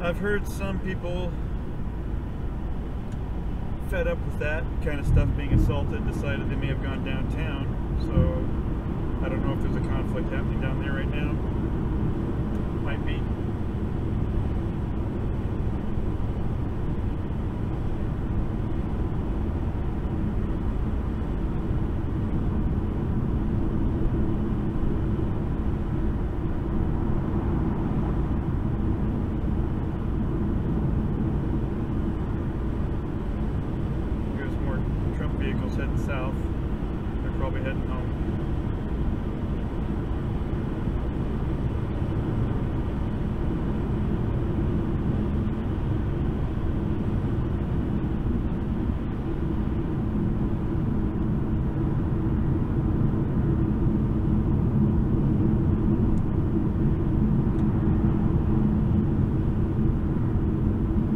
I've heard some people fed up with that kind of stuff being assaulted decided they may have gone downtown. So I don't know if there's a conflict happening down there right now. Might be. Vehicles heading south. They're probably heading home.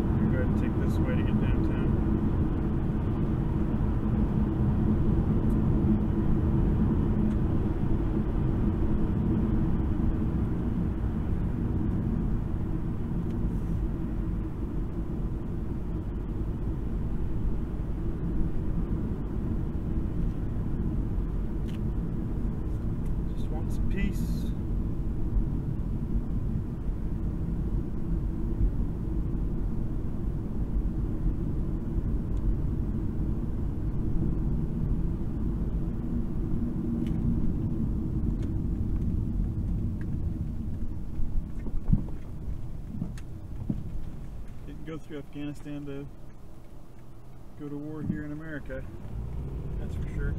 I'm going to go ahead and take this way to get downtown. Peace. Didn't go through Afghanistan to go to war here in America, that's for sure.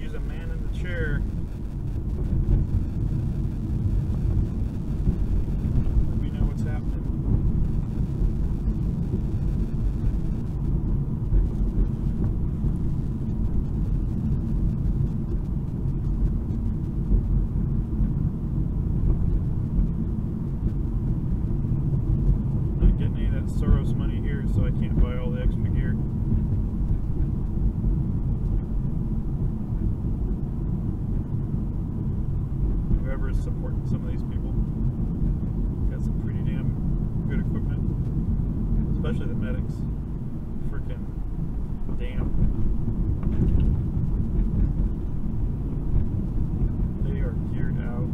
Use a man in the chair. Let me know what's happening. Not getting any of that Soros money here, so I can't buy all the extra gear. Whoever is supporting some of these people got some pretty damn good equipment, especially the medics. Freaking damn, they are geared out.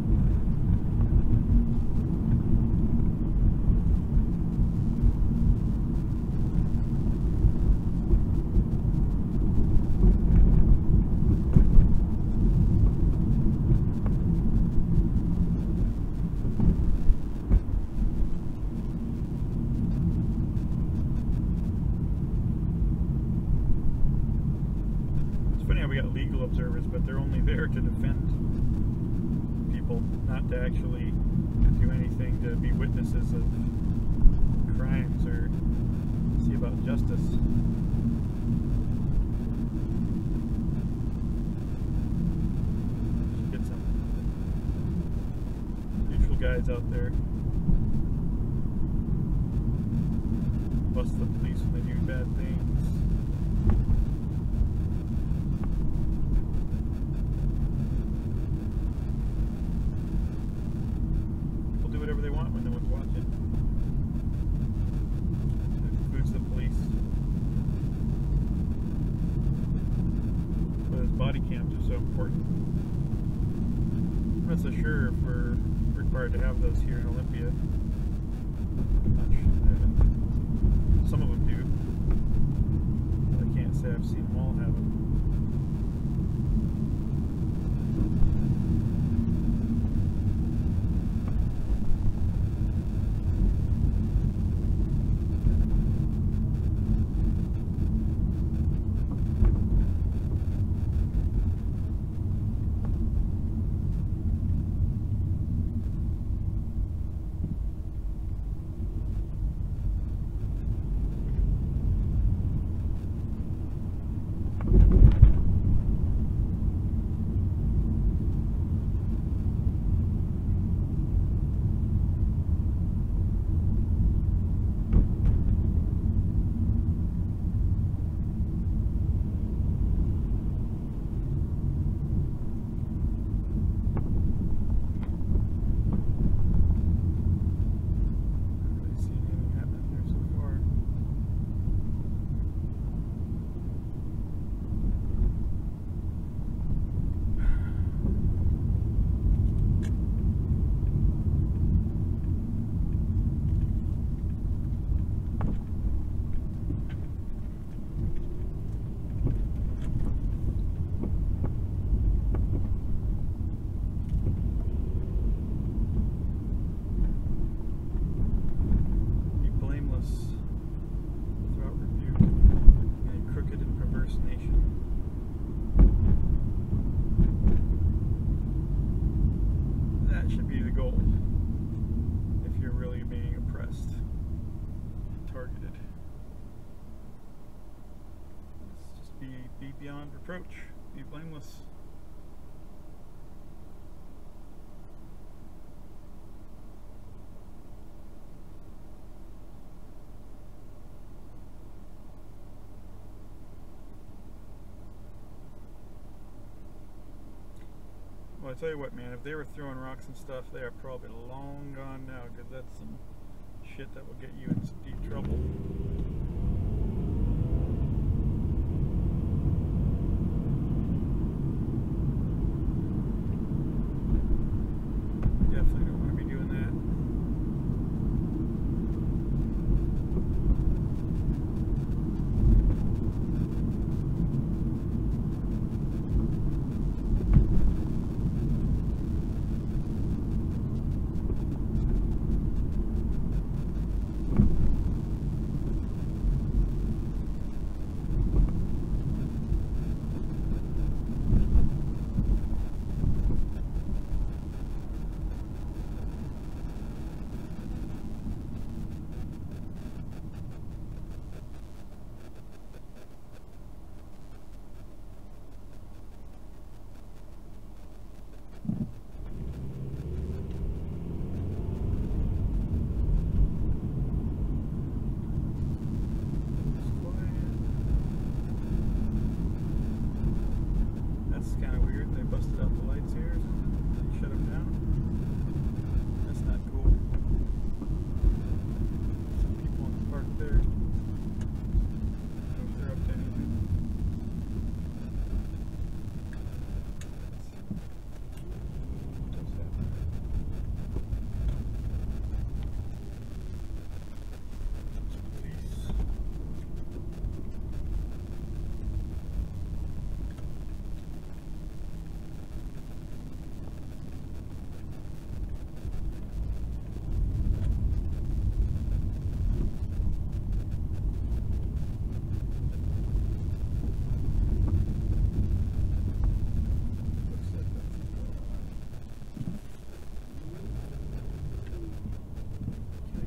We got legal observers, but they're only there to defend people, not to actually do anything to be witnesses of crimes or see about justice. Should get some neutral guys out there. Bust the police when they do bad things. body cams are so important. I'm not so sure if we're required to have those here in Olympia. I'm not sure. Some of them do. But I can't say I've seen them all have them. Be beyond reproach, be blameless. Well, I tell you what, man, if they were throwing rocks and stuff, they are probably long gone now, because that's some shit that will get you in some deep trouble. Definitely don't want to be doing that.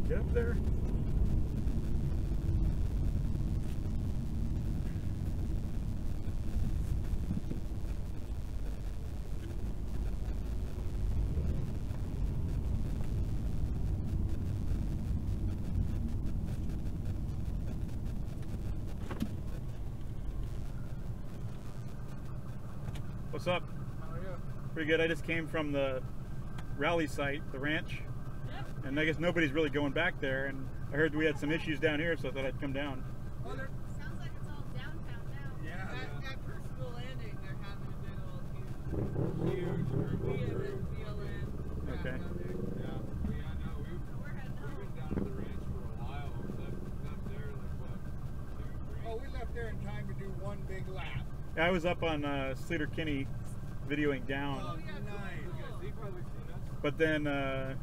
Get up there. What's up? How are you? Pretty good. I just came from the rally site, the ranch. And I guess nobody's really going back there, and I heard we had some issues down here, so I thought I'd come down. Well, sounds like it's all downtown now. Yeah. At Percival Landing, they're having I was up on Sleater Kinney videoing down. Oh, nice. But then I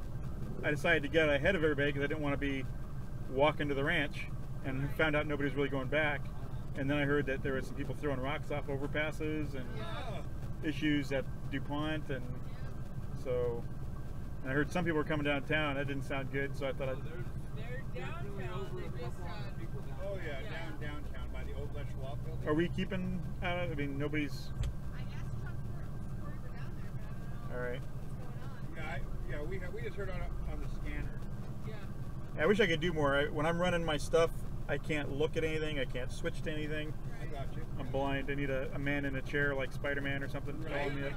decided to get ahead of everybody because I didn't want to be walking to the ranch, and found out nobody was really going back. And then I heard that there were some people throwing rocks off overpasses and issues at DuPont, and so I heard some people were coming downtown. That didn't sound good, so I thought I'd... They're downtown. They just oh yeah, downtown by the old Schwab building. Are we keeping out of it? I mean, nobody's... I asked Chuck for stories down there, but I don't know all right. what's going on. Yeah, we just heard on the scanner. Yeah. I wish I could do more. When I'm running my stuff, I can't look at anything. I can't switch to anything. I got you. I'm blind. I need a man in a chair like Spider-Man or something. Right. Follow me up.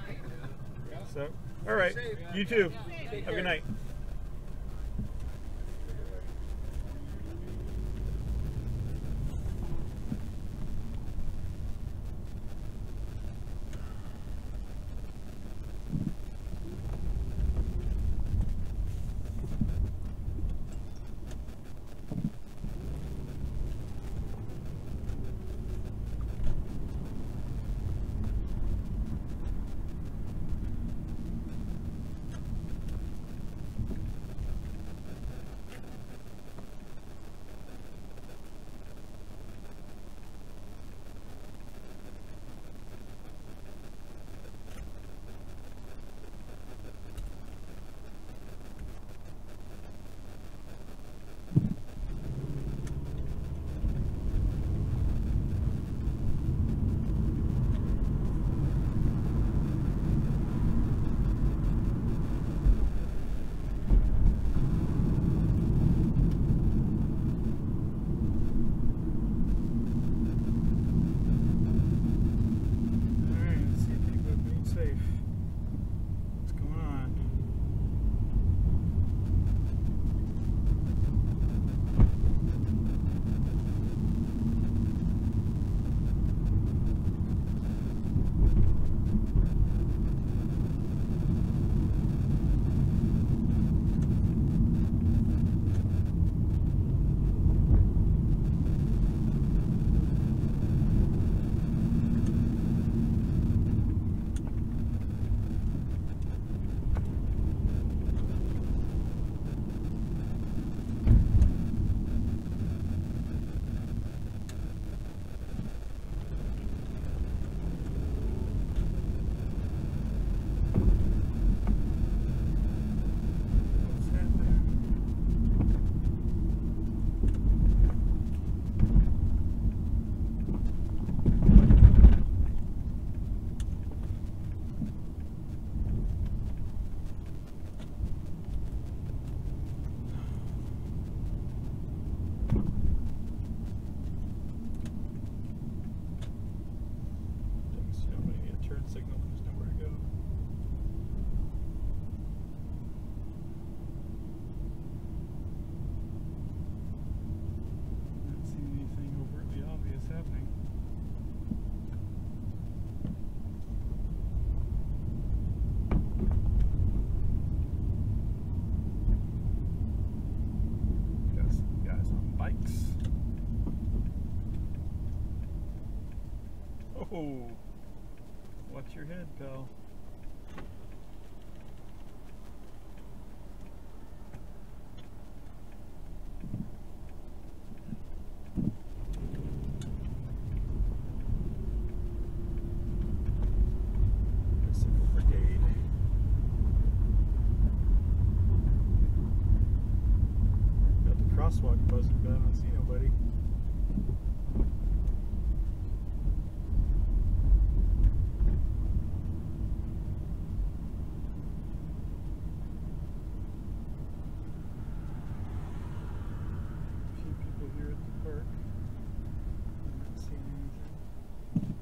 Yeah. So, all right. Safe. You too. Take Have a good care. night. Oh, watch your head, pal. Bicycle brigade. Got the crosswalk buzzing, but I don't see nobody. Here at the park. I'm not seeing anything.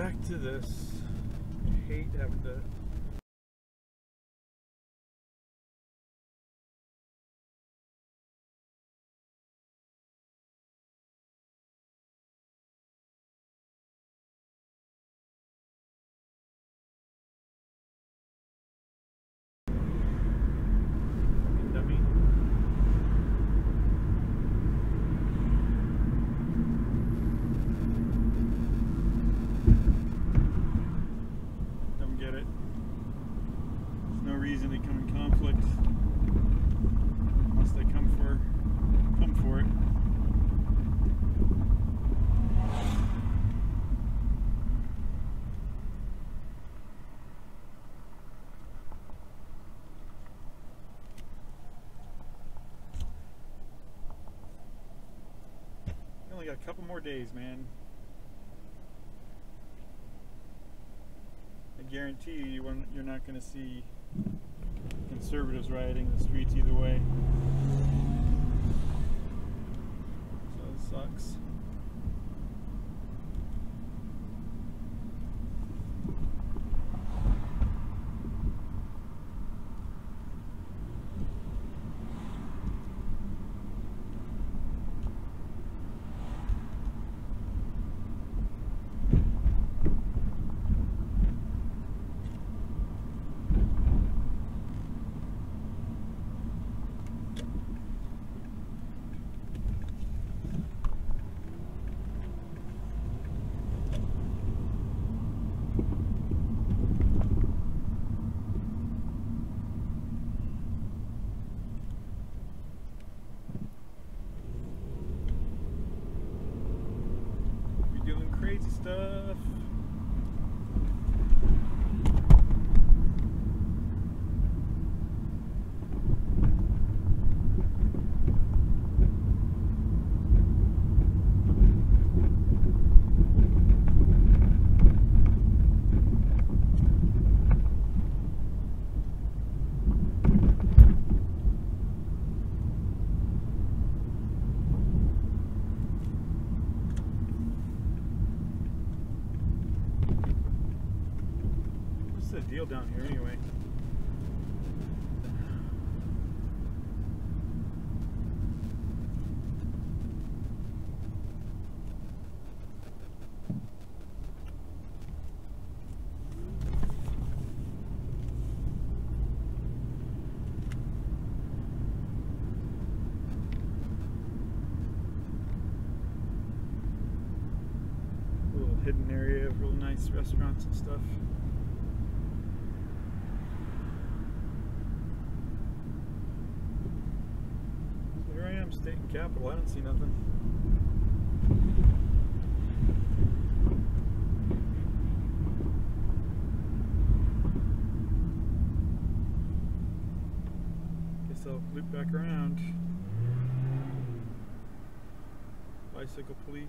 Back to this. I hate having to. Reason to come in conflict unless they come for it. We only got a couple more days, man. I guarantee you, you're not going to see conservatives rioting the streets either way. So it sucks. Crazy stuff. What's the deal down here anyway? A little hidden area of real nice restaurants and stuff. Here I am, state capital. I don't see nothing. Guess I'll loop back around. Bicycle police.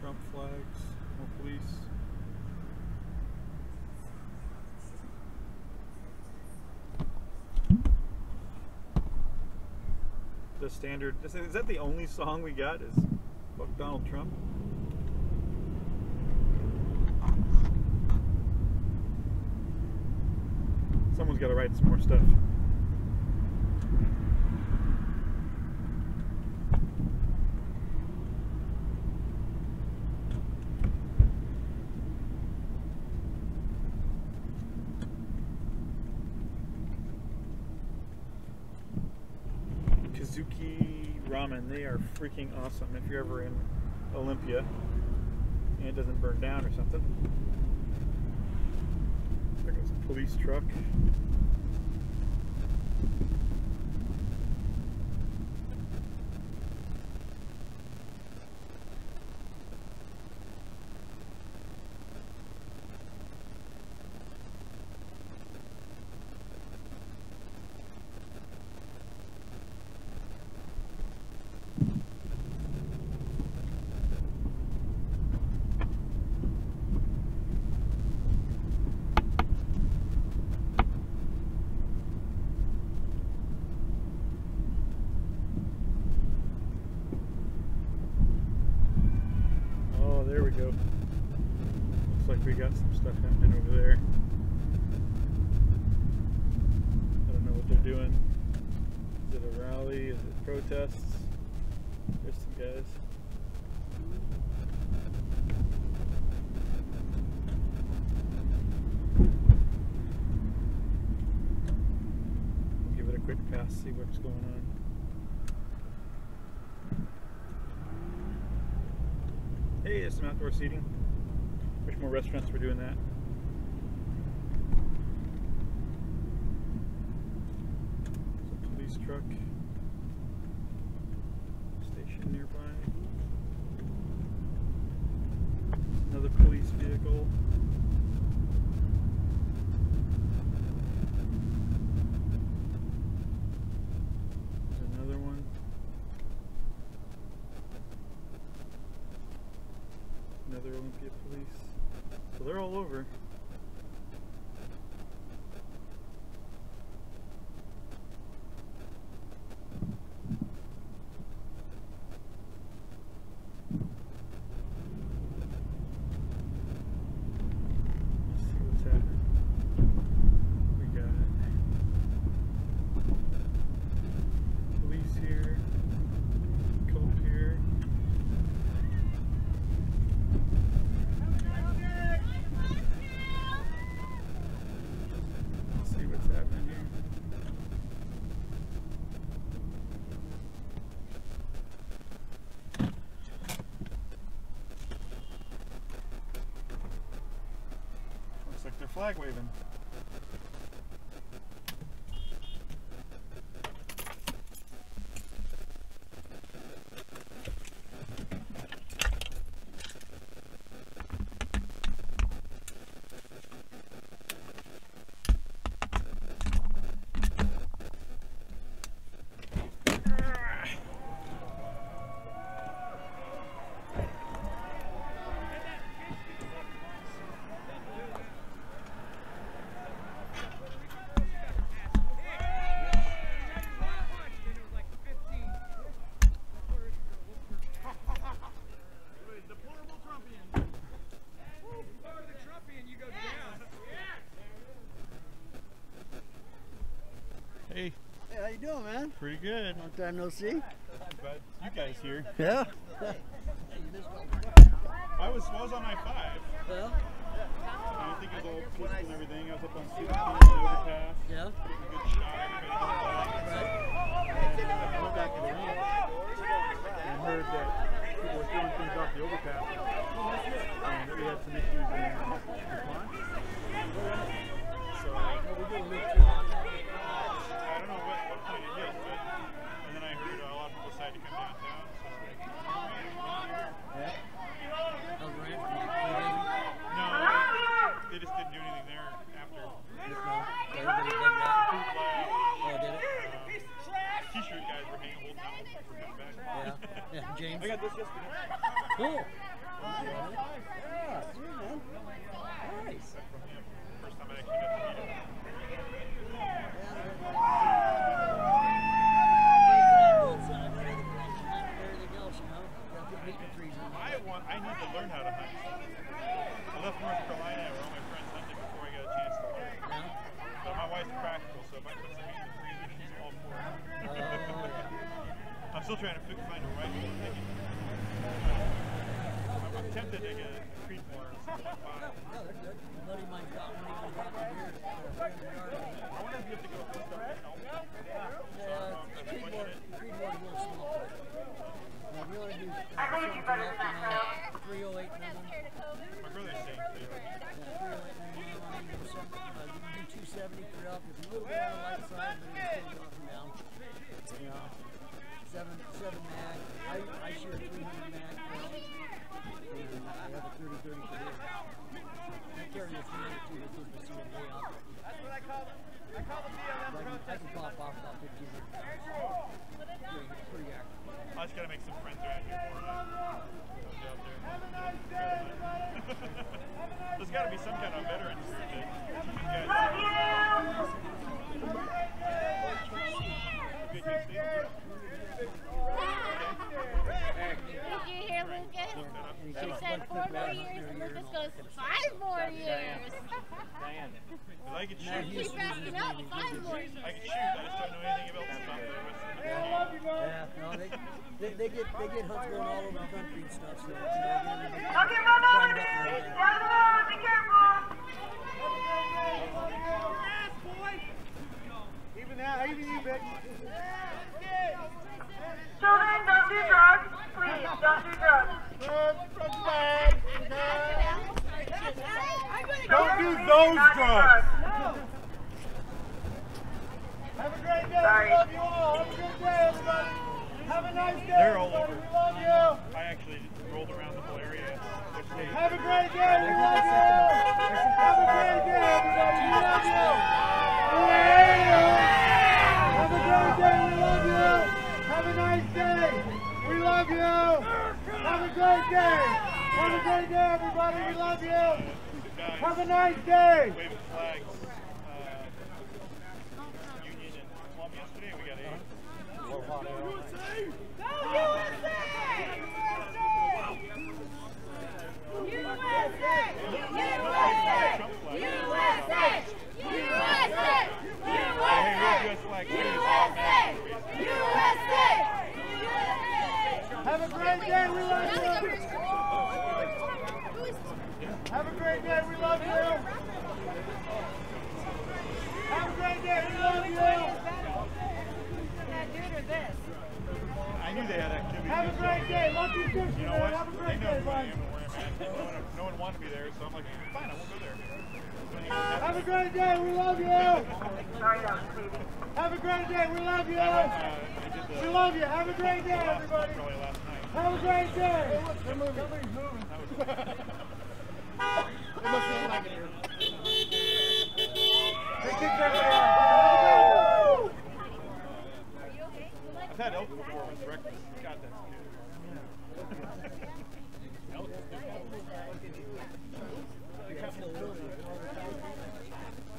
Trump flags. More police. The standard. Is that the only song we got? Is fuck Donald Trump? Someone's got to write some more stuff. Ramen, they are freaking awesome if you're ever in Olympia and it doesn't burn down or something. There goes a police truck. stuff happening over there. I don't know what they're doing. Is it a rally? Is it protests? There's some guys. Give it a quick pass, see what's going on. Hey, there's some outdoor seating. Wish more restaurants were doing that. There's a police truck. Station nearby. Another police vehicle. There's another one. Another Olympia police. So they're all over. Let's see what's happening. We got police here, cope here. Let's see what's happening here. Looks like they're flag waving. Hey, Hey, how you doing, man? pretty good. Long time no see. Glad you guys here. Yeah. I was on I-5. Well, I think it was all peaceful and everything. I was up on 16 in the overpass. yeah. Good shot. Everybody I went back to the ramp and heard that people were throwing things off the overpass. And that we had some issues in response. So I don't know what point it hit, but and then I heard a lot of people decided to come downtown. So Yeah. How's the ranch? no, they just didn't do anything there after. Everybody did that. Oh, did it? T-shirt guys were hanging whole time for coming back. Yeah. Yeah, James. I got this yesterday. Cool. Yeah, sweet, man. Nice. From him. First time I actually got to meet him. I need to learn how to hunt. I left North Carolina where all my friends hunted before I got a chance to learn. But my wife's practical, so if I put some meat in the freezer, she's all for it. I'm still trying to find a rifle. I'm tempted to get a Creedmoor or something like that. Yeah, they're good. A buddy of mine got one. He was out here. I wonder if you have to go post up, Creedmoor is a little small. Now, if you want to do something else, 308 number. My brother's saying 308. Yeah, 308 number. You can do 270 for up. It's a little bit on the light side, but it's still up and down. You know, 7 mag. I shoot a 300 mag. And I have a 30-30 for here. I carry a 300 too. This is the CMA up. That's what I call the BLM protest. I can pop off about 1,500 pounds. Pretty accurate. I just gotta make some friends around here for There's gotta be some kind of veterans group that teaches guys. Did you hear Lucas? He said 4 more years, and Lucas goes, 5 more years. I could shoot. Keep backing up, find more. I could shoot. I just don't know anything about the stuff there. Yeah, no, they get hunts going all over the country and stuff. So you know, Okay, run over there. Down the road, be careful. Even now, even you, bitch. Children, don't do drugs. Please, don't do drugs. Don't do those drugs. Have a great day. Sorry. We love you all. Have a good day, everybody. Have a nice day. They're all everybody. over. We love you. I actually rolled around the whole area. Have a great day. We love you. Have a great day, everybody. We love you. Have a great day. We love you. Have a nice day. We love you. Have a great day. Have a great day, everybody. We love you. Have a nice day. Waving flags. Union in Columbia yesterday. We got a. Have a great day, we love you. Have a great day, we love you. Have a great day, we love you. I knew they had activity. Have a great day, lucky fish. You know what? Have a They great know day, who I bud. am and where I'm at. No one wanted me there, so I'm like, fine, I won't go there. Have a great day, we love you. Sorry, that was baby. Have a great day, we love you. I did We the love you. Have a great day, everybody. probably last night. Have a great day. That was I've had elk before with breakfast. God, that's good. Elk is good.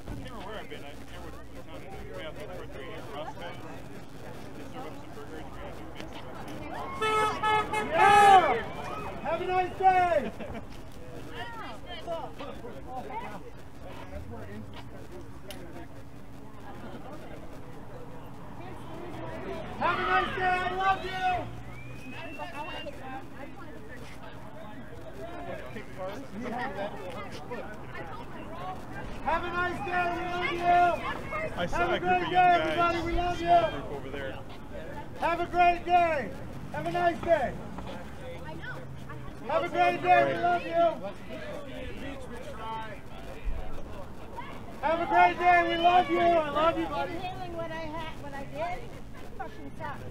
I can't remember where I've been. I can't remember what town it is. We have to for 3 years. Roscoe. They serve up some burgers. We have to mix them up. Yeah. Have a nice day. Have a nice day. I love you. Have a nice day. We love you. I saw Have a a group of great young day, guys. everybody. We love Small you. group over there. Have a great day. Have a nice day. Have a great day. We love you. Have a great day. We love you. I love you, buddy. Handling what I did, fucking sucks.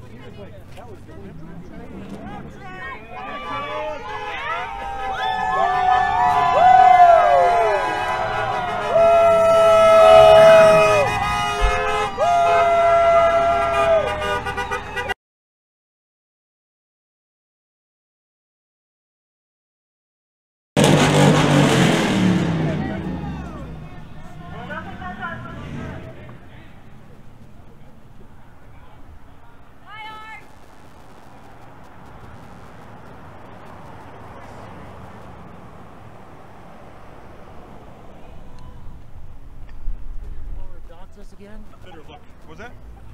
Us again? Better look. Was that?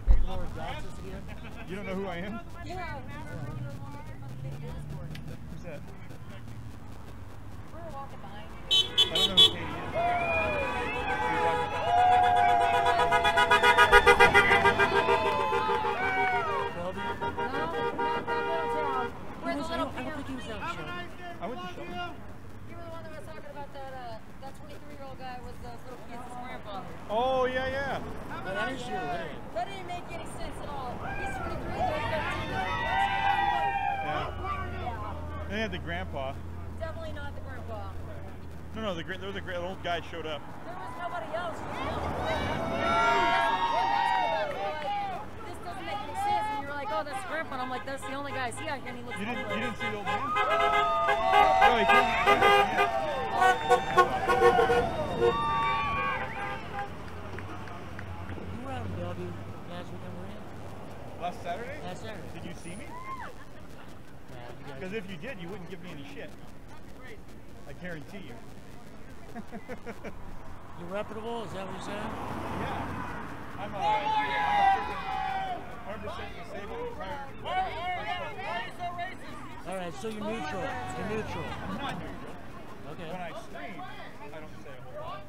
Make Laura dox us again? You don't know who I am? Yeah. Who's that? We're walking behind you. I don't know who Katie is. Who are you talking about? Bellevue? We're the little I don't think he was down the show. I went to show. You were the one that was talking about that 23-year-old guy with those little kids, his grandfather. Oh, yeah, yeah. But that is true. Hey. That didn't make any sense at all. He's 23, they're 13. Yeah. They had the grandpa. Definitely not the grandpa. No, there was a great old guy showed up. There was nobody else. This doesn't make any sense. And you were like, oh, that's the grandpa. And I'm like, that's the only guy I see out here. And he looks You homeless. didn't see the old man? No, he came. You were out in Bellevue last weekend, were you? Last Saturday? Last Saturday. Did you see me? Yeah, Because if you did, you wouldn't give me any shit. I guarantee you. you reputable? Is that what you're saying? Yeah. I'm a 100% disabled retired. All right, so you're neutral. You're neutral. I'm not neutral. Okay. When I stream, I don't say a whole lot.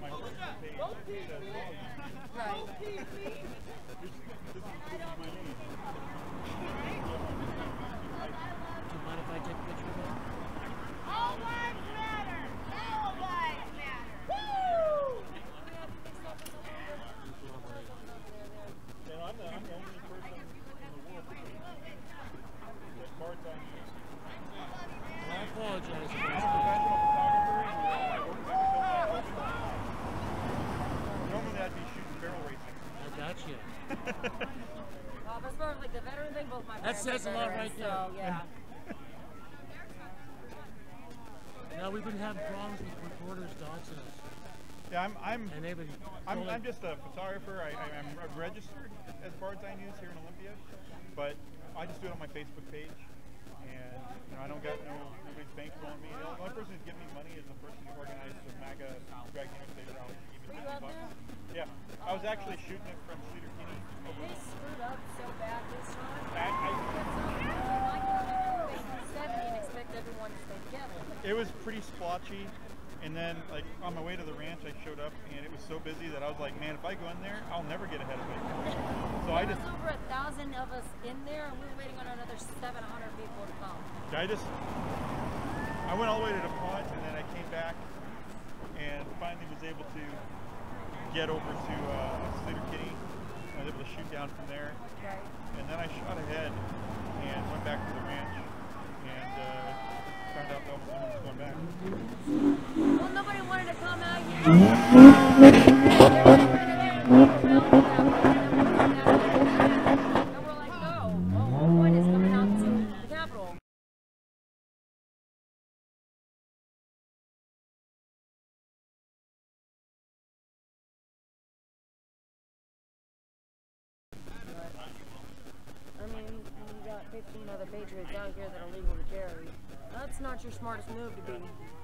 My personal page says volume. Right. This is my name. Do you mind if I take a picture of that? All lives matter. All lives matter. Woo! And I'm the only person in the world that cards on you. Well, I apologize. I'm a professional photographer. I work with Olympia. Normally I'd be shooting barrel racing. I got you. As far as like the veteran thing, both my That parents says are a lot veterans, right there. So, yeah. Now we've been having problems with reporters doxing us. Yeah, I'm just a photographer. I'm registered as Bardseye News here in Olympia, but I just do it on my Facebook page, and I don't got nobody's bankroll on me. The only person who's giving me money is the person who organized the MAGA Drag the Interstate rally. He gave me $50. Yeah, I was actually shooting it from Cedar Kinney. They screwed up so bad this time. And expect everyone to stay together. It was pretty splotchy. And then, like, on my way to the ranch, I showed up, and it was so busy that I was like, man, if I go in there, I'll never get ahead of it. So I just... There was over 1,000 of us in there, and we were waiting on another 700 people to come. I went all the way to DuPont, and then I came back, and finally was able to get over to Cedar Kinney. I was able to shoot down from there. Right. And then I shot ahead, and went back to the ranch, and found out no one was going back. Well, nobody wanted to come out here. And we're like, no. The whole point is coming out to the Capitol. I mean, you got 15 other patriots out here that are legal to carry. That's not your smartest move to be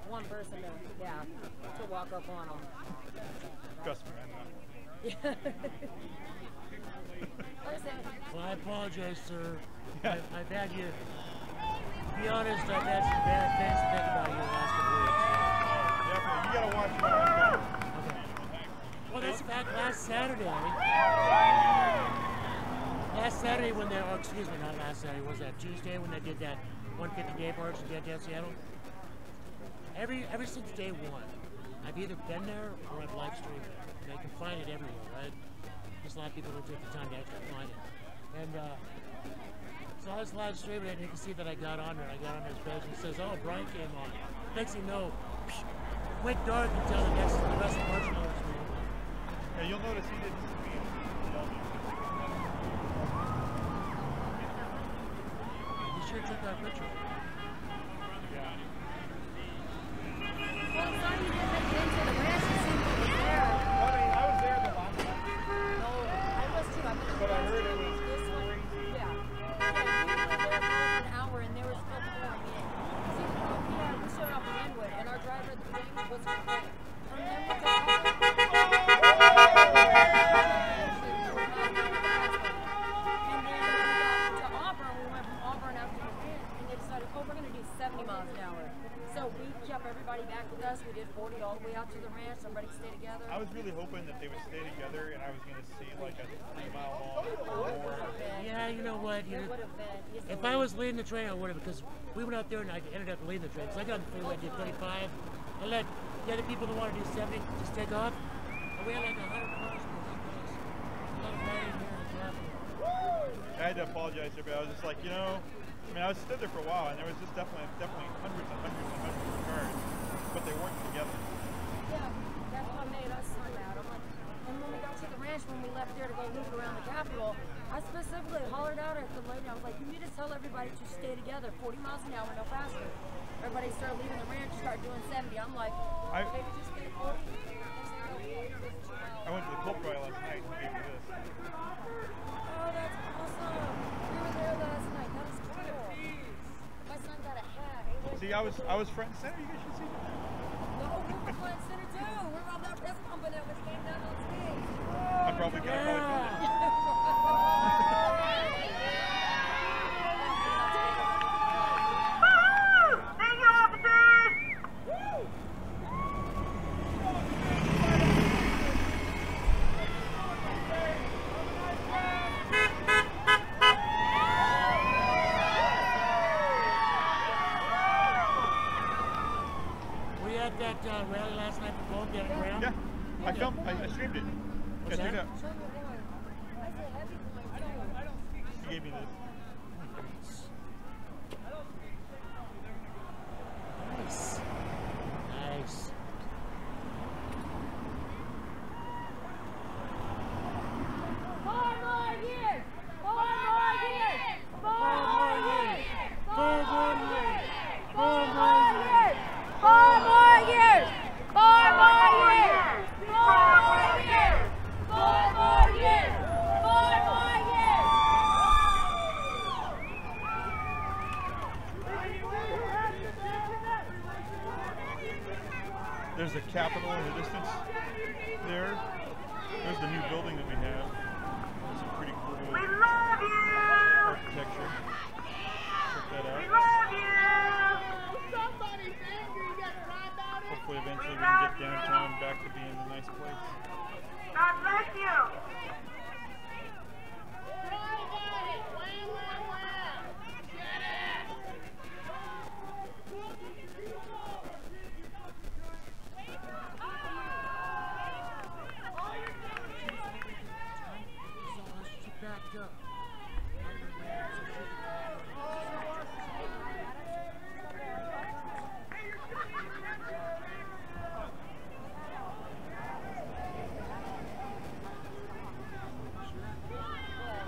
one person to walk up on them. Trust me, I'm not. Well, I apologize, sir. I've had you. To be honest, I've had some bad things to think about you the last couple weeks. Definitely, you gotta watch what I'm doing. Okay. Well, that's back last Saturday. Last Saturday when they, excuse me, not last Saturday, was that Tuesday when they did that 150-day march in downtown Seattle? Ever since day one, I've either been there or I've live streamed it. And I can find it everywhere, right? Just a lot of people don't take the time to actually find it. And so I was live streaming it, and you can see that I got on there. I got on his page and it says, "Oh, Brian came on." Next thing you know, went dark until the rest of the marching orders were over. Yeah, you'll notice he didn't see me. You sure took that picture. Yeah. Well, sorry you didn't make it into the ranch. It seemed to be there. Well, I mean, I was there the last time. No, I was too. I've been But I heard it was this one. crazy. Yeah. We were there for over an hour, and they were still pouring in. See, we showed up in Linwood, and our driver at the beginning was from Linwood to Auburn. We went from Auburn out to the ranch, and they decided, oh, we're going to do 70 miles an hour. So we kept everybody back with us. We did 40 all the way out to the ranch. Everybody stayed together. I was really hoping that they would stay together, and I was going to see like a 3-mile long or more. Yeah, you know what? It would have been easily. If I was leading the train, I would have, because we went out there and I ended up leading the train. So I got on the freeway, did 35. I let the other people that wanted to do 70 just take off. And we had like 100 cars from this place. A lot of riding here in Capitol. I had to apologize to everybody. I was just like, I mean, I was stood there for a while, and there was just definitely hundreds and hundreds and hundreds of cars, but they weren't together. Yeah, that's what made us so mad. I'm like, and when we got to the ranch, when we left there to go loop around the Capitol, I specifically hollered out at the lady. I was like, you need to tell everybody to stay together, 40 miles an hour, no faster. Everybody started leaving the ranch, started doing 70. I'm like, maybe just stay 40. I went to the Colt Rally last night and gave you this. Oh, that's awesome. We were there last night. That was cool. My son got a hat. See, I was front and center. You guys should see that. No, we were front and center too. We were on that press conference. probably filmed it. Rally last night for both getting around? Yeah, I streamed it. What's check it that? out. He gave me this. Nice. Nice. There's the Capitol in the distance there. There's the new building that we have. It's a pretty cool architecture. Check that out. Hopefully eventually we can get downtown back to being a nice place. God bless you.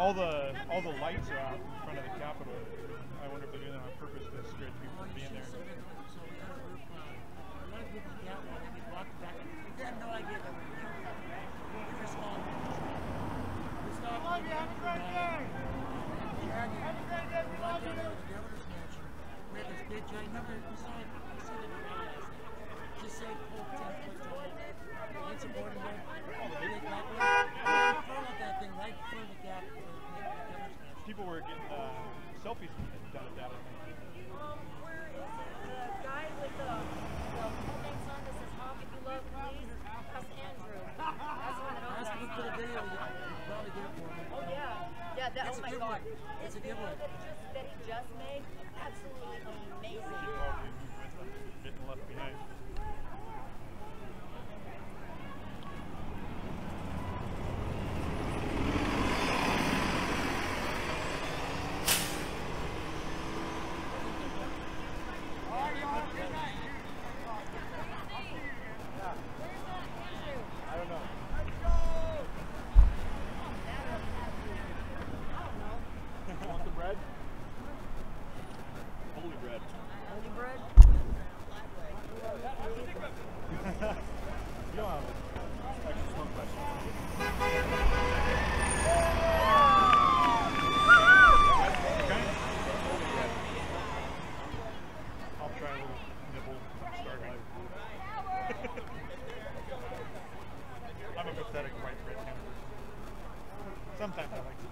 All the lights are out in front of the Capitol. I wonder if they're doing that on purpose to discourage people from being there. People were getting selfies done at that, I think. The guy with the homemade sign that says "Honk if you love, please." That's Andrew. That's the one that owns that sign. Oh yeah, yeah. That, oh my God, It's this a video giveaway. that he just made, absolutely amazing. Getting left behind. Sometimes I like to.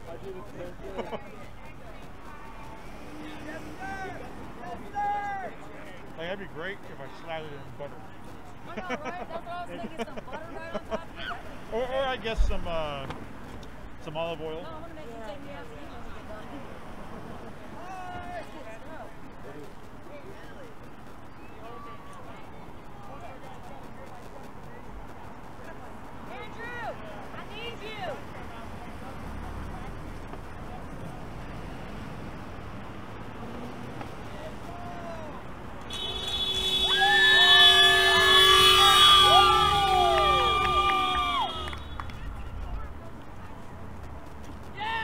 Like, that'd be great if I slathered it in butter. I know, right? That's what I was thinking. Some butter right on top of it. Or I guess some olive oil. No, I'm gonna make you take me out to eat when we get done. That's good stuff. Andrew, I need you. Yeah!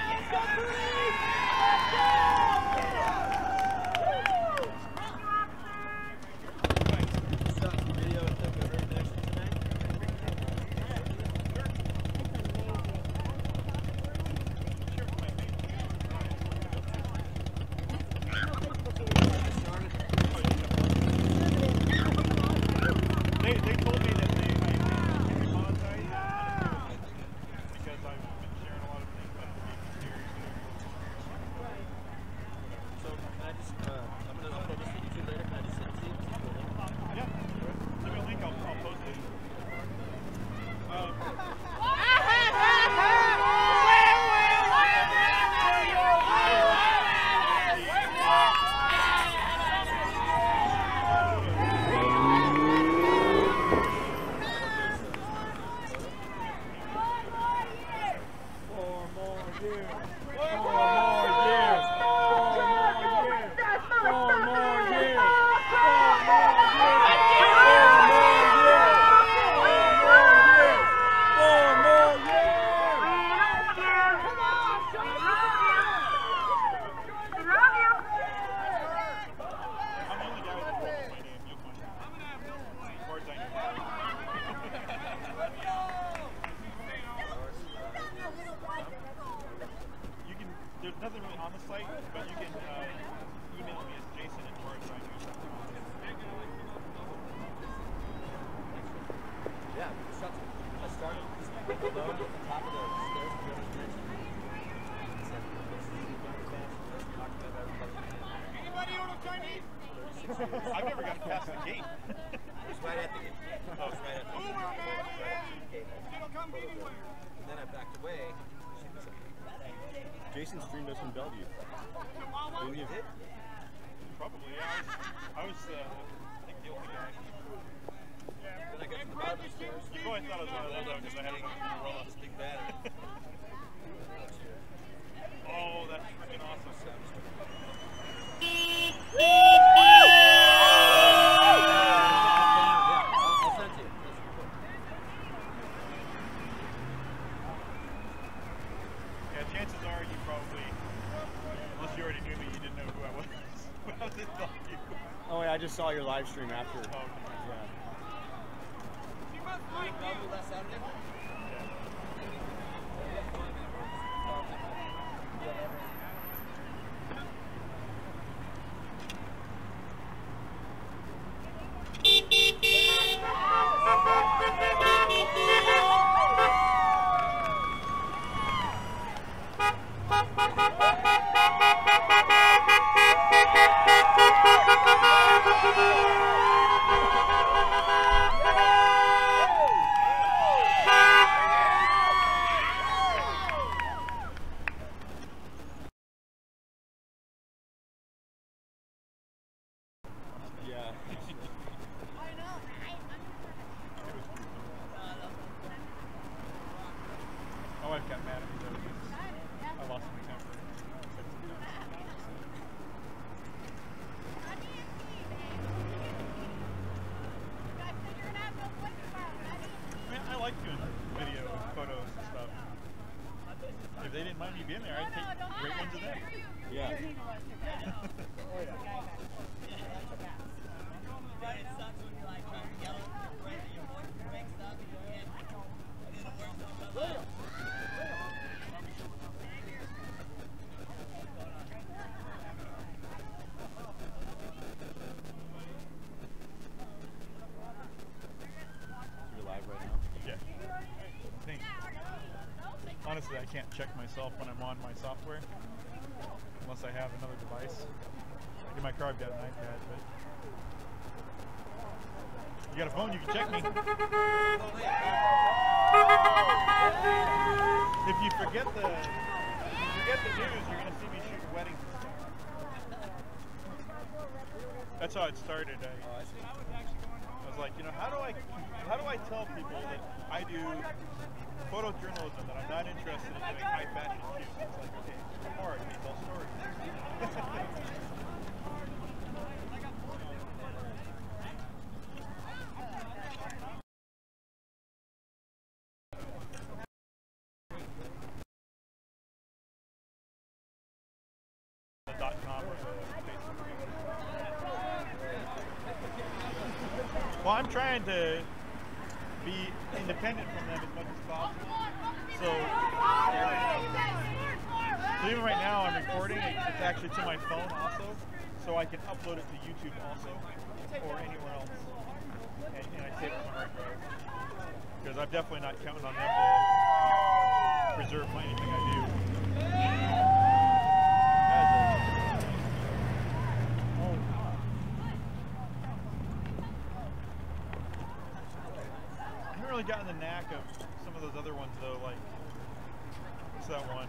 years. 4 more years. 4 more years. 4 more years. I've never gotten past the gate. It's right at the gate. Oh, it's right at the gate. And then I backed away. Jason streamed us from Bellevue. Didn't you? Did? Probably, yeah. I was I think the only guy. Then I got to the bottom of the stairs. You probably thought I was one of those because I had a big battery. Oh, that's freaking awesome. Chances are you probably, unless you already knew me, you didn't know who I was. I didn't talk to you. Oh yeah, I just saw your live stream after. Oh, okay. My wife got mad at me though because I lost my temper. I mean, I like doing video and photos and stuff. If they didn't mind me being there, I'd take great ones of them. Yeah. Honestly, I can't check myself when I'm on my software unless I have another device. Like in my car, I've got an iPad, but you got a phone, you can check me. If you forget the news, you're gonna see me shooting weddings. That's how it started. I was like, you know, how do I tell people that I do photojournalism, that I'm not interested in doing high fashion shoots? It's like, okay, I'm art, I tell stories. .com or Facebook. Well, I'm trying to be independent from them as much as possible. So even right now I'm recording, it's actually to my phone also, so I can upload it to YouTube also, or anywhere else. And I save it on my hard drive. Because I'm definitely not counting on them to preserve anything I do. I haven't really gotten the knack of some of those other ones though, like, what's that one?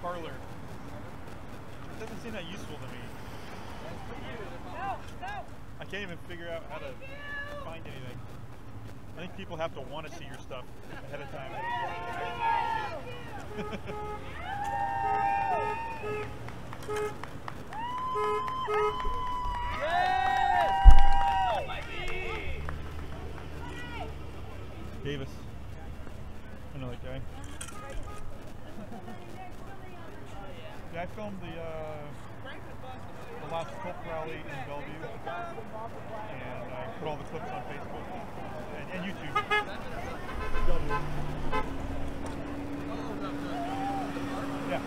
Parlor. It doesn't seem that useful to me. I can't even figure out how to find anything. I think people have to want to see your stuff ahead of time. Davis. I know that guy. Yeah, I filmed the last Colt rally in Bellevue, and I put all the clips on Facebook and YouTube. Yeah.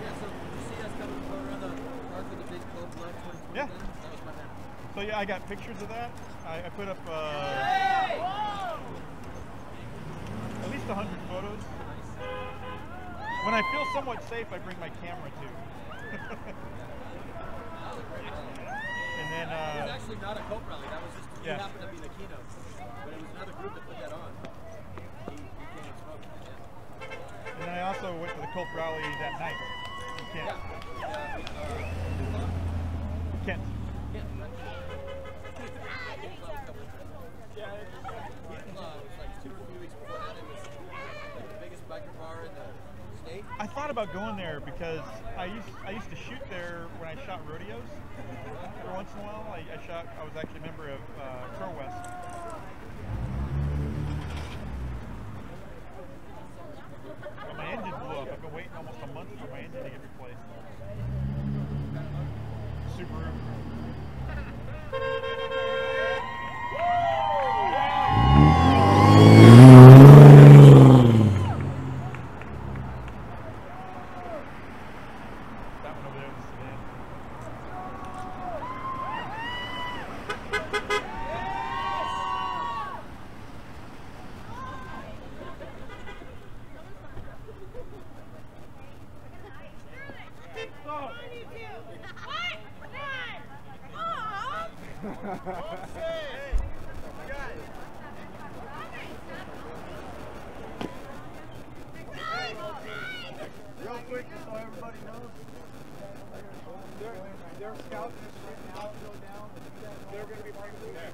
Yeah, so did you see us coming around the park with the big Colt Blood 2020? Yeah. That was my bad. So yeah, I got pictures of that. I put up at least 100 photos. When I feel somewhat safe, I bring my camera too. And then It was actually not a Colt rally. That was just you yeah. happened to be the keynote, but it was another group that put that on. He came and spoke. Yeah. And then I also went to the Colt rally that night. In Kent. Kent. Yeah. It was like 2 or 3 weeks before that. It was like the biggest biker bar in the state. I thought about going there because I used to shoot there when I shot rodeos. Every once in a while, I was actually a member of Pro West. But my engine blew up. I've been waiting almost a month for my engine to get replaced. Subaru. That one over there was a sedan. Real quick, just so everybody knows, they're scouting this right now to go down. They're going to be bringing them there.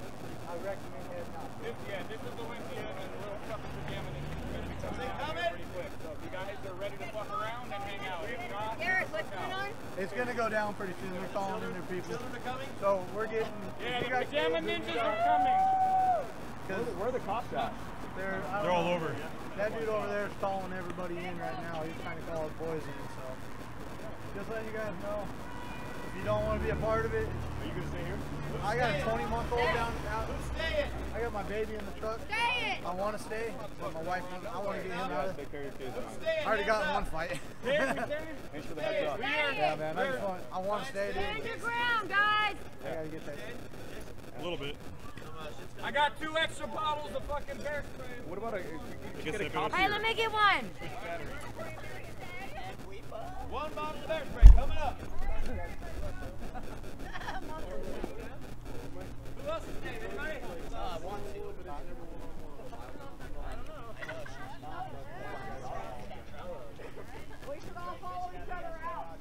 I recommend heading out. This is Olympia, and the little stuff is jamming in. It's going to be coming down pretty quick. So if you guys are ready to fuck around, then hang out. If not, Garrett, what's going on? It's going to go down pretty soon. They're calling in their people. So we're getting. yeah, you the guys pajama know, ninjas are coming. where are the cops at? They're all over. That dude over there is calling everybody in right now. He's trying to call his boys in. So just letting you guys know. If you don't want to be a part of it, Are you gonna stay here? I got a 20-month-old down out. I got my baby in the truck. Stay it! I want to stay, but my wife doesn't. I want to get him out of it. Take care of your kids. I already got in one fight. Thanks for the heads up. Yeah, man. I want to stay, Stand dude. your ground, guys! I gotta get that. A little bit. I got 2 extra bottles of fucking bear spray. What about Guess I better Hey, let me get one! switch batteries. 1 bottle of bear spray coming up. Who else is staying? Anybody? We should all follow each other out.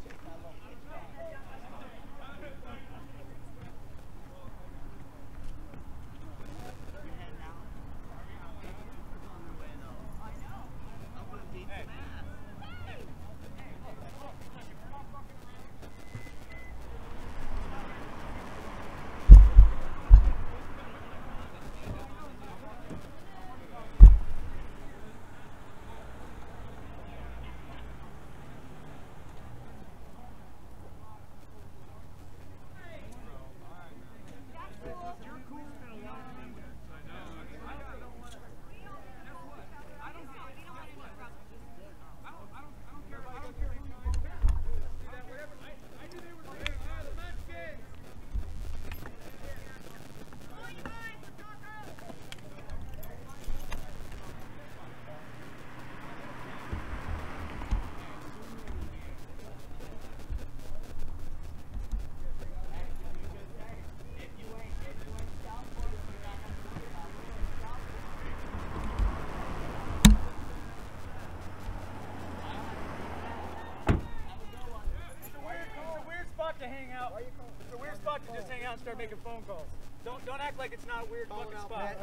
To hang out. It's a weird spot to just hang out and start making phone calls. Don't act like it's not a weird fucking spot.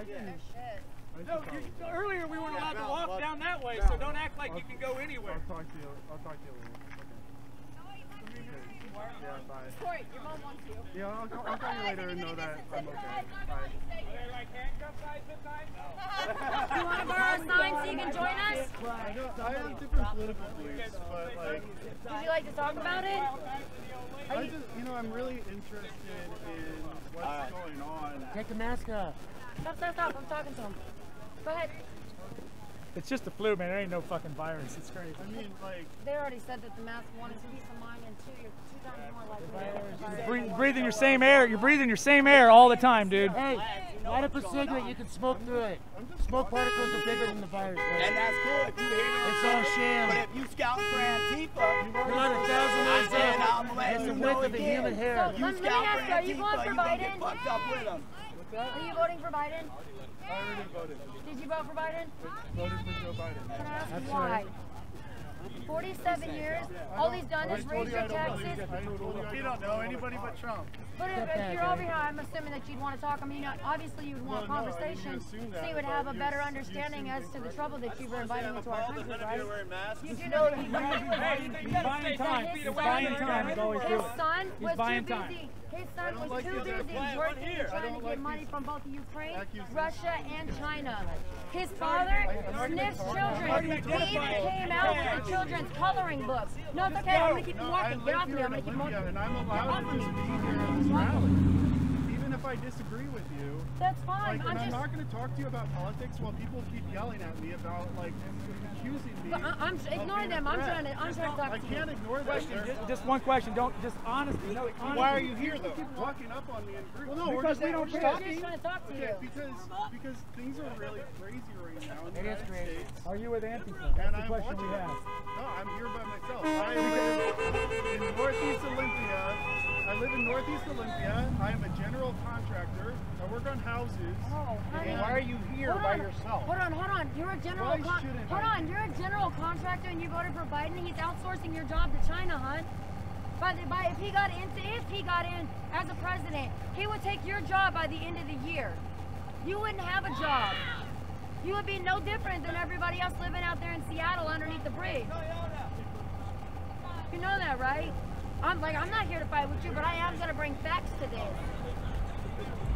No, earlier we weren't allowed to walk down that way, so don't act like you can go anywhere. I'll talk to you later. Okay. Yeah, bye. Corey, your mom wants you. Yeah, I'll call you later and know that I'm okay. Bye. Are they like handcuff guys sometimes? You want to borrow a sign so you can join us? I have different political beliefs, but like, Would you like to talk about it? I just, I'm really interested in what's going on. Take the mask off. Stop. I'm talking to him. Go ahead. It's just the flu, man. There ain't no fucking virus. It's crazy. I mean, like, They already said that the mask, one is peace of mind, and two, you're 2 times more likely to get Breathing your same air. You're breathing your same air all the time, dude. Hey, light up a cigarette, you can smoke through it. Smoke particles are bigger than the virus. Right? And that's cool if you hear it. It's all sham. But if you scouting for Antifa, You're not 1,000 years old. It's the width of a human hair. Let me ask you, are you going for gonna get Biden? fucked up with them. Are you voting for Biden? I already voted. Did you vote for Biden? Voted for Joe Biden. Can I ask you why? 47 years, all he's done is raise your taxes. You don't know anybody but Trump. But if you're over here, I'm assuming that you'd want to talk. I mean, obviously you'd want a conversation so you would have a better understanding as to the trouble that you've been inviting into our country, right? You do know that he's Buying time. He's buying time. He's always doing his son it. was He's buying too time. busy. His son was too busy working and trying to get money from both Ukraine, Russia, and China. His father sniffs children. He came out with the children's coloring books. No, it's okay. I'm going to keep walking. Get off me. I'm going to keep walking. And I'm allowed to be here at this rally. Even if I disagree with you. That's fine. Like, I'm not going to talk to you about politics while people keep yelling at me about, like, accusing me. I'm ignoring them. I'm trying to talk to you. I can't ignore that. Question. Just one question. Don't just honestly. No, Why are you here, though? Keep walking up on me in groups. Well, no, because we don't We're care. just trying to talk to you. Because things are really crazy right now in the United States. Are you with Antifa? And That's the I'm question watching we have. No, I'm here by myself. I live in Northeast Olympia. I live in Northeast Olympia. I am a general contractor. I work on houses. Oh, honey. And why are you here by yourself? Hold on. You're a general. You're a general contractor, and you voted for Biden. He's outsourcing your job to China, hon. If he got in as a president, he would take your job by the end of the year. You wouldn't have a job. You would be no different than everybody else living out there in Seattle underneath the bridge. You know that, right? I'm not here to fight with you, but I am going to bring facts to this.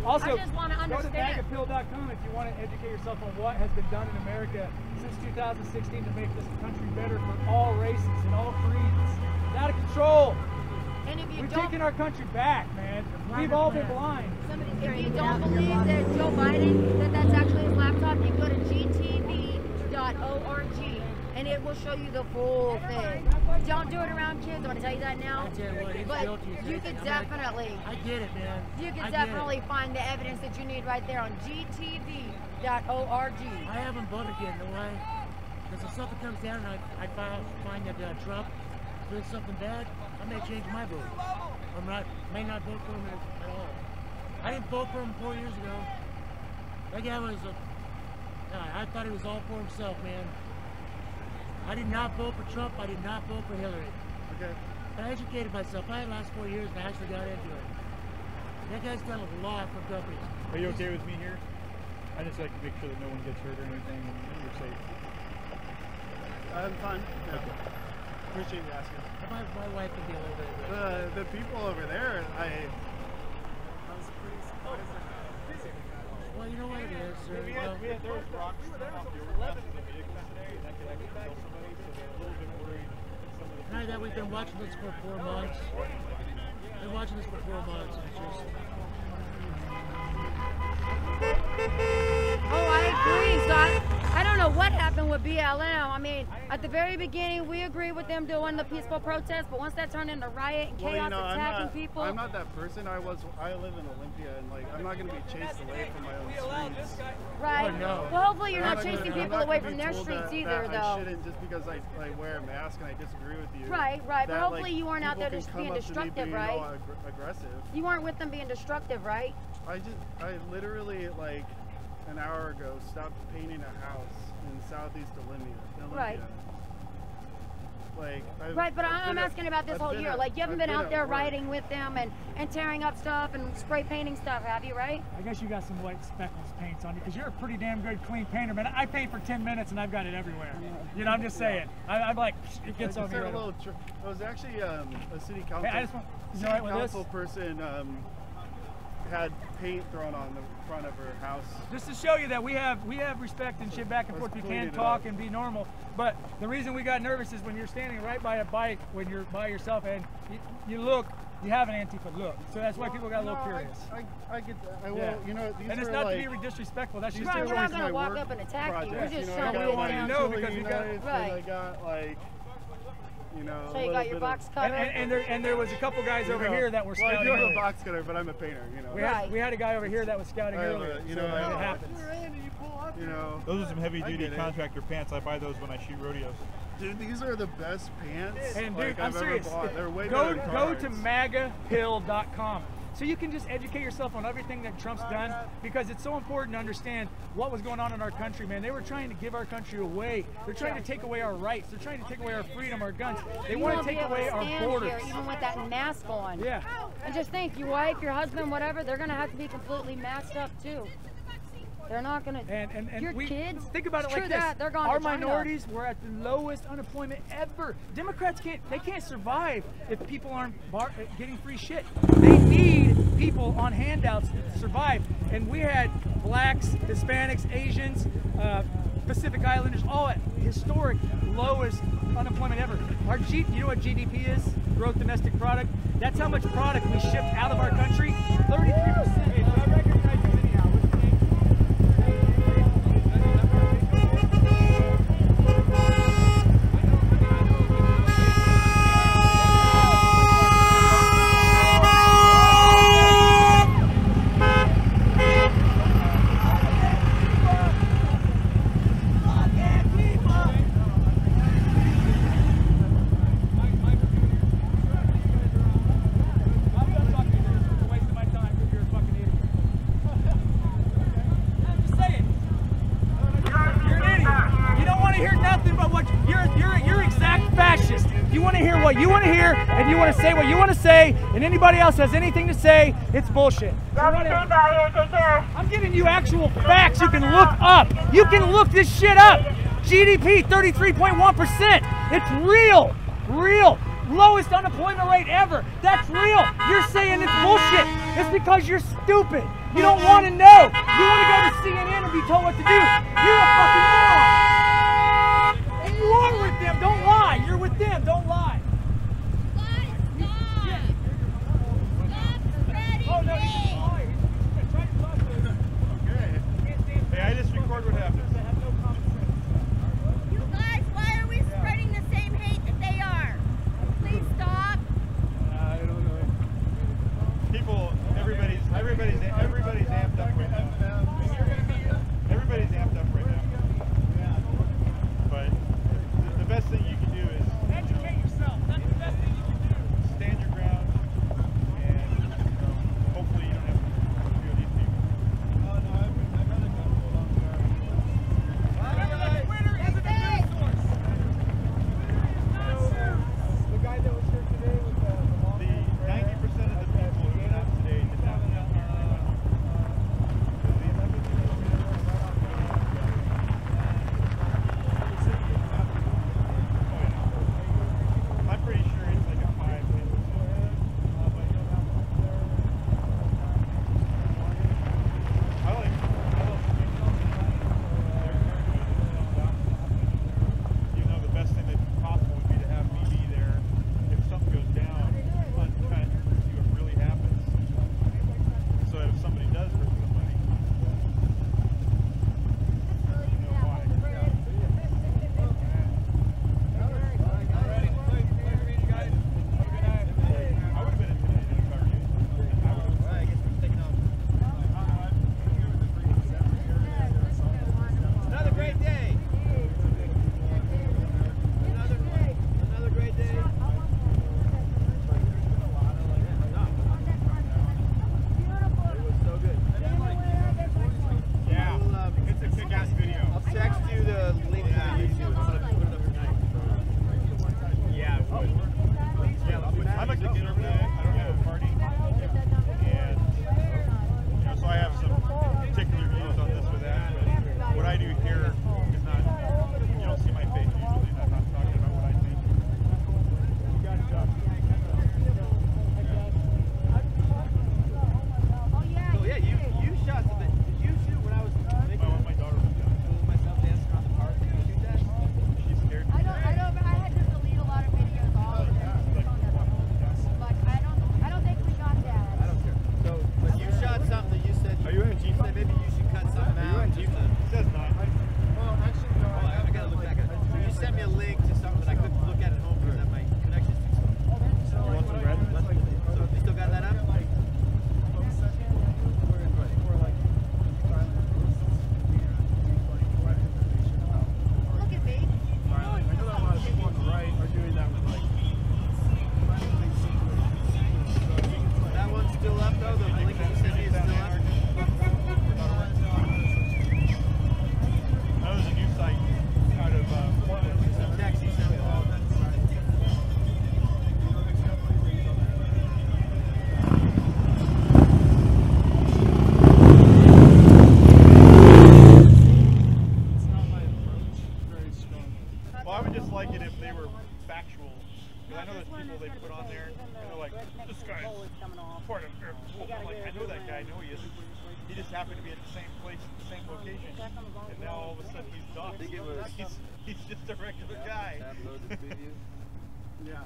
Also, I just want to understand. Go to MAGAPill.com if you want to educate yourself on what has been done in America since 2016 to make this country better for all races and all creeds. It's out of control. And if you We're don't, taking our country back, man. We've all been blind. if you don't believe that Joe Biden, that's actually his laptop, you go to gtv.org and it will show you the full thing. Don't do it around kids. I want to tell you that now. But you could definitely. I get it, man. You could definitely find the evidence that you need right there on gtv.org. I haven't voted yet, no way. Because if something comes down and I find that Trump doing something bad, I may change my vote. May not vote for him at all. I didn't vote for him 4 years ago. That guy was I thought he was all for himself, man. I did not vote for Trump. I did not vote for Hillary. Okay. I educated myself. I had the last 4 years and I actually got into it. That guy's done a lot for companies. Are you okay with me here? I just like to make sure that no one gets hurt or anything and you're safe. I'm fine. Yeah. Okay. Appreciate you asking. My wife can be a little bit. The people over there, I was pretty surprised that well, you know what it is, sir. There was rocks off the overpasses of the exit today that could actually kill somebody, so they're a little bit worried. Right, that we've been watching this for 4 months. Been watching this for 4 months. It's just. Oh, I agree. So I don't know what happened with BLM. I mean, at the very beginning, we agreed with them doing the peaceful protest, but once that turned into riot and chaos, attacking people. I'm not that person. I live in Olympia, and like I'm not going to be chased away from my own streets. Right. Oh, no. Well, hopefully you're not chasing people away from their streets either, though. I shouldn't just because I wear a mask and I disagree with you. Right. But hopefully you weren't out there just being destructive, right? Aggressive. You weren't with them being destructive, right? I literally like an hour ago stopped painting a house in southeast Olympia. Right. like. Right, but I'm asking about this whole year. Like, you haven't been out there work. riding with them and tearing up stuff and spray painting stuff, have you, right? I guess you got some white speckles paints on you because you're a pretty damn good clean painter, man. I paint for 10 minutes and I've got it everywhere. You know, I'm just saying. I'm like, it gets on me. Right. It was actually a city council. Hey, I just want, is it all right with this? Council person had paint thrown on the front of her house. Just to show you that we have respect and shit back and forth. We can talk and be normal. But the reason we got nervous is when you're standing right by a bike, when you're by yourself, and you look, you have an Antifa look. So that's why people got a little curious. I get that. Yeah. You know, these and it's are not like, to be disrespectful. That's just right, we're not going to walk up and attack you. We're just you know, trying to we get want down. to know because we got right. I got like. You know, so you got your box cutter, and there was a couple guys over here that were scouting. Well, I do have a box cutter, but I'm a painter. You know, we had a guy over here that was scouting earlier. You know, it happens. You know, those are some heavy-duty contractor pants. I buy those when I shoot rodeos. Dude, these are the best pants. And like dude, I'm serious. They're way go better than cards. to MAGAPill.com. So you can just educate yourself on everything that Trump's done, because it's so important to understand what was going on in our country, man. They were trying to give our country away. They're trying to take away our rights. They're trying to take away our freedom, our guns. They want to take away our borders. Here, even with that mask on. Yeah. And just think, your wife, your husband, whatever, they're going to have to be completely masked up too. They're not going to. And your kids. Think about it like this. They're gone our to China. minorities were at the lowest unemployment ever. Democrats can't survive if people aren't getting free shit. They need people on handouts to survive. And we had blacks, Hispanics, Asians, Pacific Islanders, all at historic lowest unemployment ever. You know what GDP is? Gross domestic product. That's how much product we shipped out of our country. 33%. Hey, so I recognize you anyhow. What's your name? What you want to say, and anybody else has anything to say, it's bullshit. I'm giving you actual facts you can look up. You can look this shit up. GDP 33.1%. It's real. Lowest unemployment rate ever. That's real. You're saying it's bullshit. It's because you're stupid. You don't want to know. You want to go to CNN and be told what to do. You're a fucking moron. And you are with them. Don't lie. You're with them. Don't lie. Hey, I just record what happens. You guys, why are we spreading the same hate that they are? Please stop. I don't know. People, everybody's amped up right now. Everybody's amped up right now. And now all of a sudden he's doxxed. He's just a regular guy. Yeah.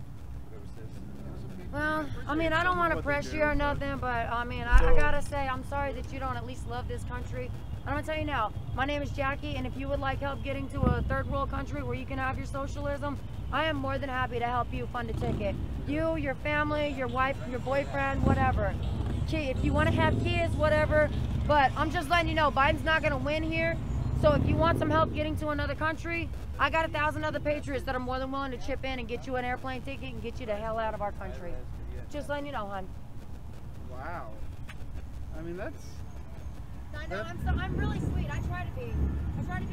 Well, I mean, I don't want to press you or nothing, but I mean, I gotta say, I'm sorry that you don't at least love this country. I'm gonna tell you now, my name is Jackie, and if you would like help getting to a third world country where you can have your socialism, I am more than happy to help you fund a ticket. You, your family, your wife, your boyfriend, whatever. If you want to have kids, whatever. But I'm just letting you know, Biden's not gonna win here. So if you want some help getting to another country, I got 1,000 other patriots that are more than willing to chip in and get you an airplane ticket and get you the hell out of our country. Just letting you know, hon. Wow. I mean, that's... I know, I'm really sweet. I try to be as nice as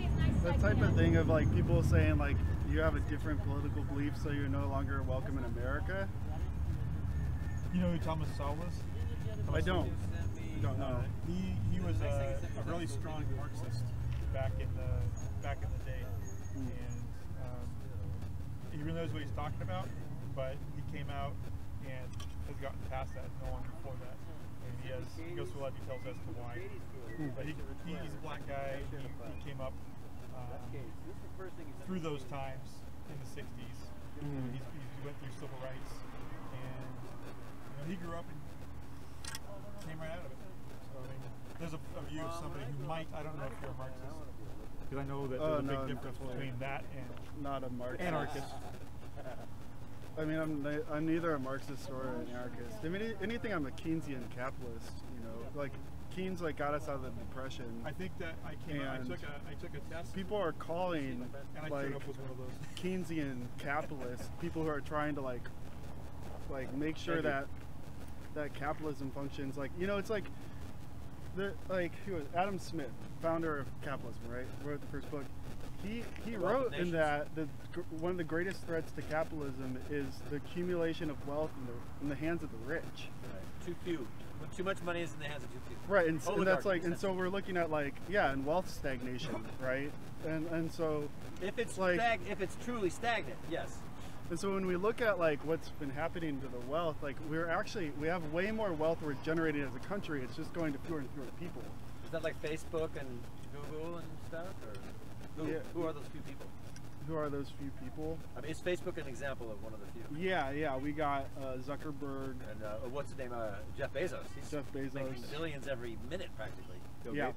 I can. That type of thing of like people saying like you have a different political belief so you're no longer welcome in America. You know who Thomas Sowell was? I don't know. He was a really strong Marxist back in the day, and he really knows what he's talking about. But he came out and has gotten past that, no longer for that. And he goes through a lot of details as to why. But he's a black guy. He came up through those times in the 60s. He went through civil rights, and he grew up and came right out of it. So I mean, there's a view of somebody who might, I don't know if you're a Marxist, because I know that there's a big difference between that and not a Marxist. Anarchist. I mean, I'm neither a Marxist or an anarchist. I mean, anything, I'm a Keynesian capitalist. You know, like Keynes like got us out of the Depression. I think that I took a test. People are calling and I like up with one of those. Keynesian capitalists, people who are trying to like make sure that capitalism functions. Like, you know, it's like who was Adam Smith, founder of capitalism, right? Wrote the first book. He wrote in that one of the greatest threats to capitalism is the accumulation of wealth in the hands of the rich. Right. Too few. Too much money is in the hands of too few. Right, and that's like, and so we're looking at like, and wealth stagnation, right? And so if it's like, if it's truly stagnant, yes. And so when we look at like what's been happening to the wealth, like we have way more wealth we're generating as a country. It's just going to fewer and fewer people. Is that like Facebook and Google and stuff, or who are those few people? Who are those few people? I mean, is Facebook an example of one of the few? Yeah. We got Zuckerberg and what's his name? Jeff Bezos. He's making billions every minute practically. Yeah.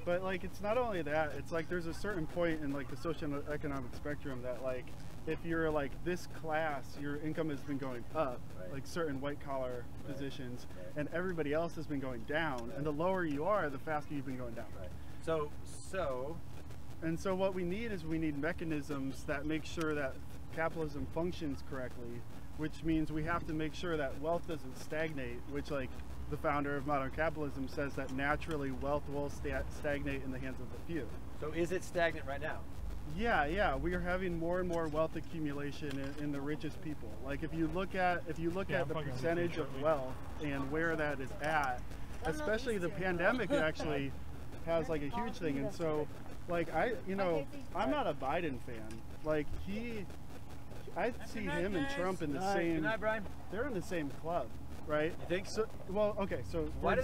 But like, it's not only that. It's like there's a certain point in like the socioeconomic spectrum that like, if you're like this class, your income has been going up, like certain white collar positions, and everybody else has been going down. And the lower you are, the faster you've been going down. Right. So what we need is mechanisms that make sure that capitalism functions correctly, which means we have to make sure that wealth doesn't stagnate, which like the founder of modern capitalism says that naturally wealth will stagnate in the hands of the few. So is it stagnant right now? Yeah, we are having more and more wealth accumulation in the richest people. Like if you look at the percentage of wealth and where that is at, especially the pandemic actually has like a huge thing. And so like I'm not a Biden fan. Like I see him and Trump in the same. Good night, Brian. They're in the same club, right? You think? So well, okay. So why do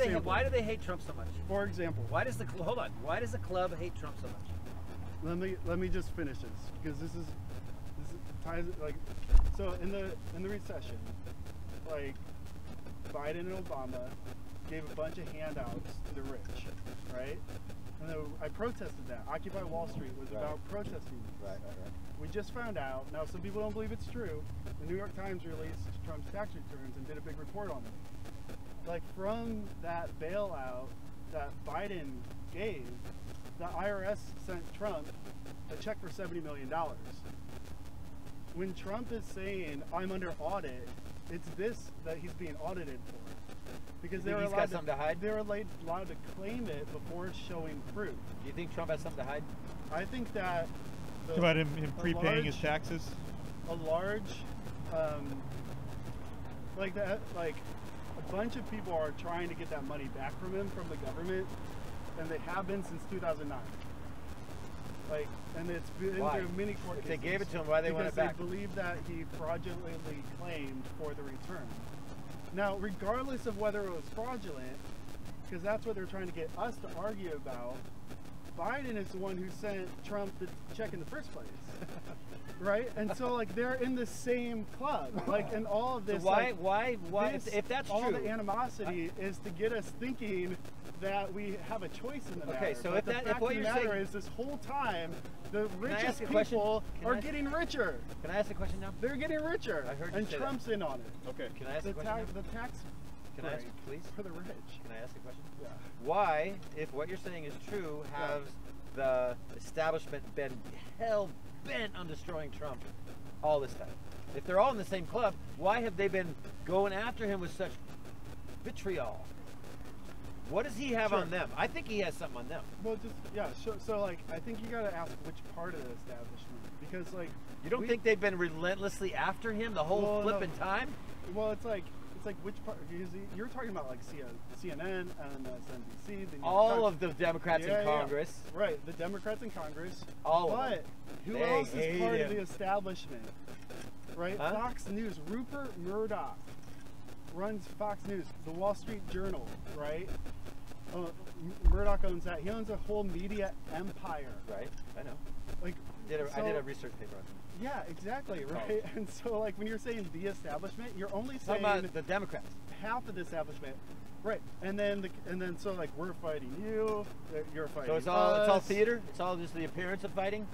they hate Trump so much? For example, why does the club hate Trump so much? Let me just finish this, because this ties like, so in the recession, like Biden and Obama gave a bunch of handouts to the rich, right? And then I protested that. Occupy Wall Street was about protesting. Right. We just found out, now some people don't believe it's true, the New York Times released Trump's tax returns and did a big report on it. Like from that bailout that Biden gave, the IRS sent Trump a check for $70 million. When Trump is saying, I'm under audit, it's this that he's being audited for. Because they were allowed to claim it before showing proof. Do you think Trump has something to hide? I think that... About him prepaying his taxes? A large... like a bunch of people are trying to get that money back from him, from the government, and they have been since 2009. Like, and it's been through many court cases. If they gave it to him, why they want it back? Because they believe that he fraudulently claimed for the return. Now, regardless of whether it was fraudulent, because that's what they're trying to get us to argue about, Biden is the one who sent Trump the check in the first place. Right? And so like they're in the same club. Like and all of this So why this, if that's all true, the animosity is to get us thinking that we have a choice in the matter. Okay, so but if the that- if fact what of the you're matter saying- is this whole time the I richest ask a question? people Can are I- getting richer. Can I ask a question now? They're getting richer. I heard you and say that. Trump's in on it. Okay. Can I ask The a question? tax, the tax Can I ask, break please? for the rich. Can I ask a question? Yeah. Why, if what you're saying is true, has the establishment been hell bent on destroying Trump all this time? If they're all in the same club, why have they been going after him with such vitriol? What does he have on them? I think he has something on them. Well, so like I think you got to ask which part of the establishment, because like You don't think they've been relentlessly after him the whole flipping time? Well, it's like which part? Because you're talking about like CNN, MSNBC, the New York All Times. of the Democrats in Congress. Right, the Democrats in Congress. All of but them. who They else is hate part him. of the establishment? Right, Huh? Fox News. Rupert Murdoch runs Fox News, the Wall Street Journal. Right. Murdoch owns that. He owns a whole media empire. Right, I know. Like I did a research paper on him. Yeah, exactly, right? And so, like, when you're saying the establishment, you're only saying Talking about the Democrats. half of the establishment, right? And then, so like, we're fighting you, you're fighting So it's us. all theater. It's all just the appearance of fighting.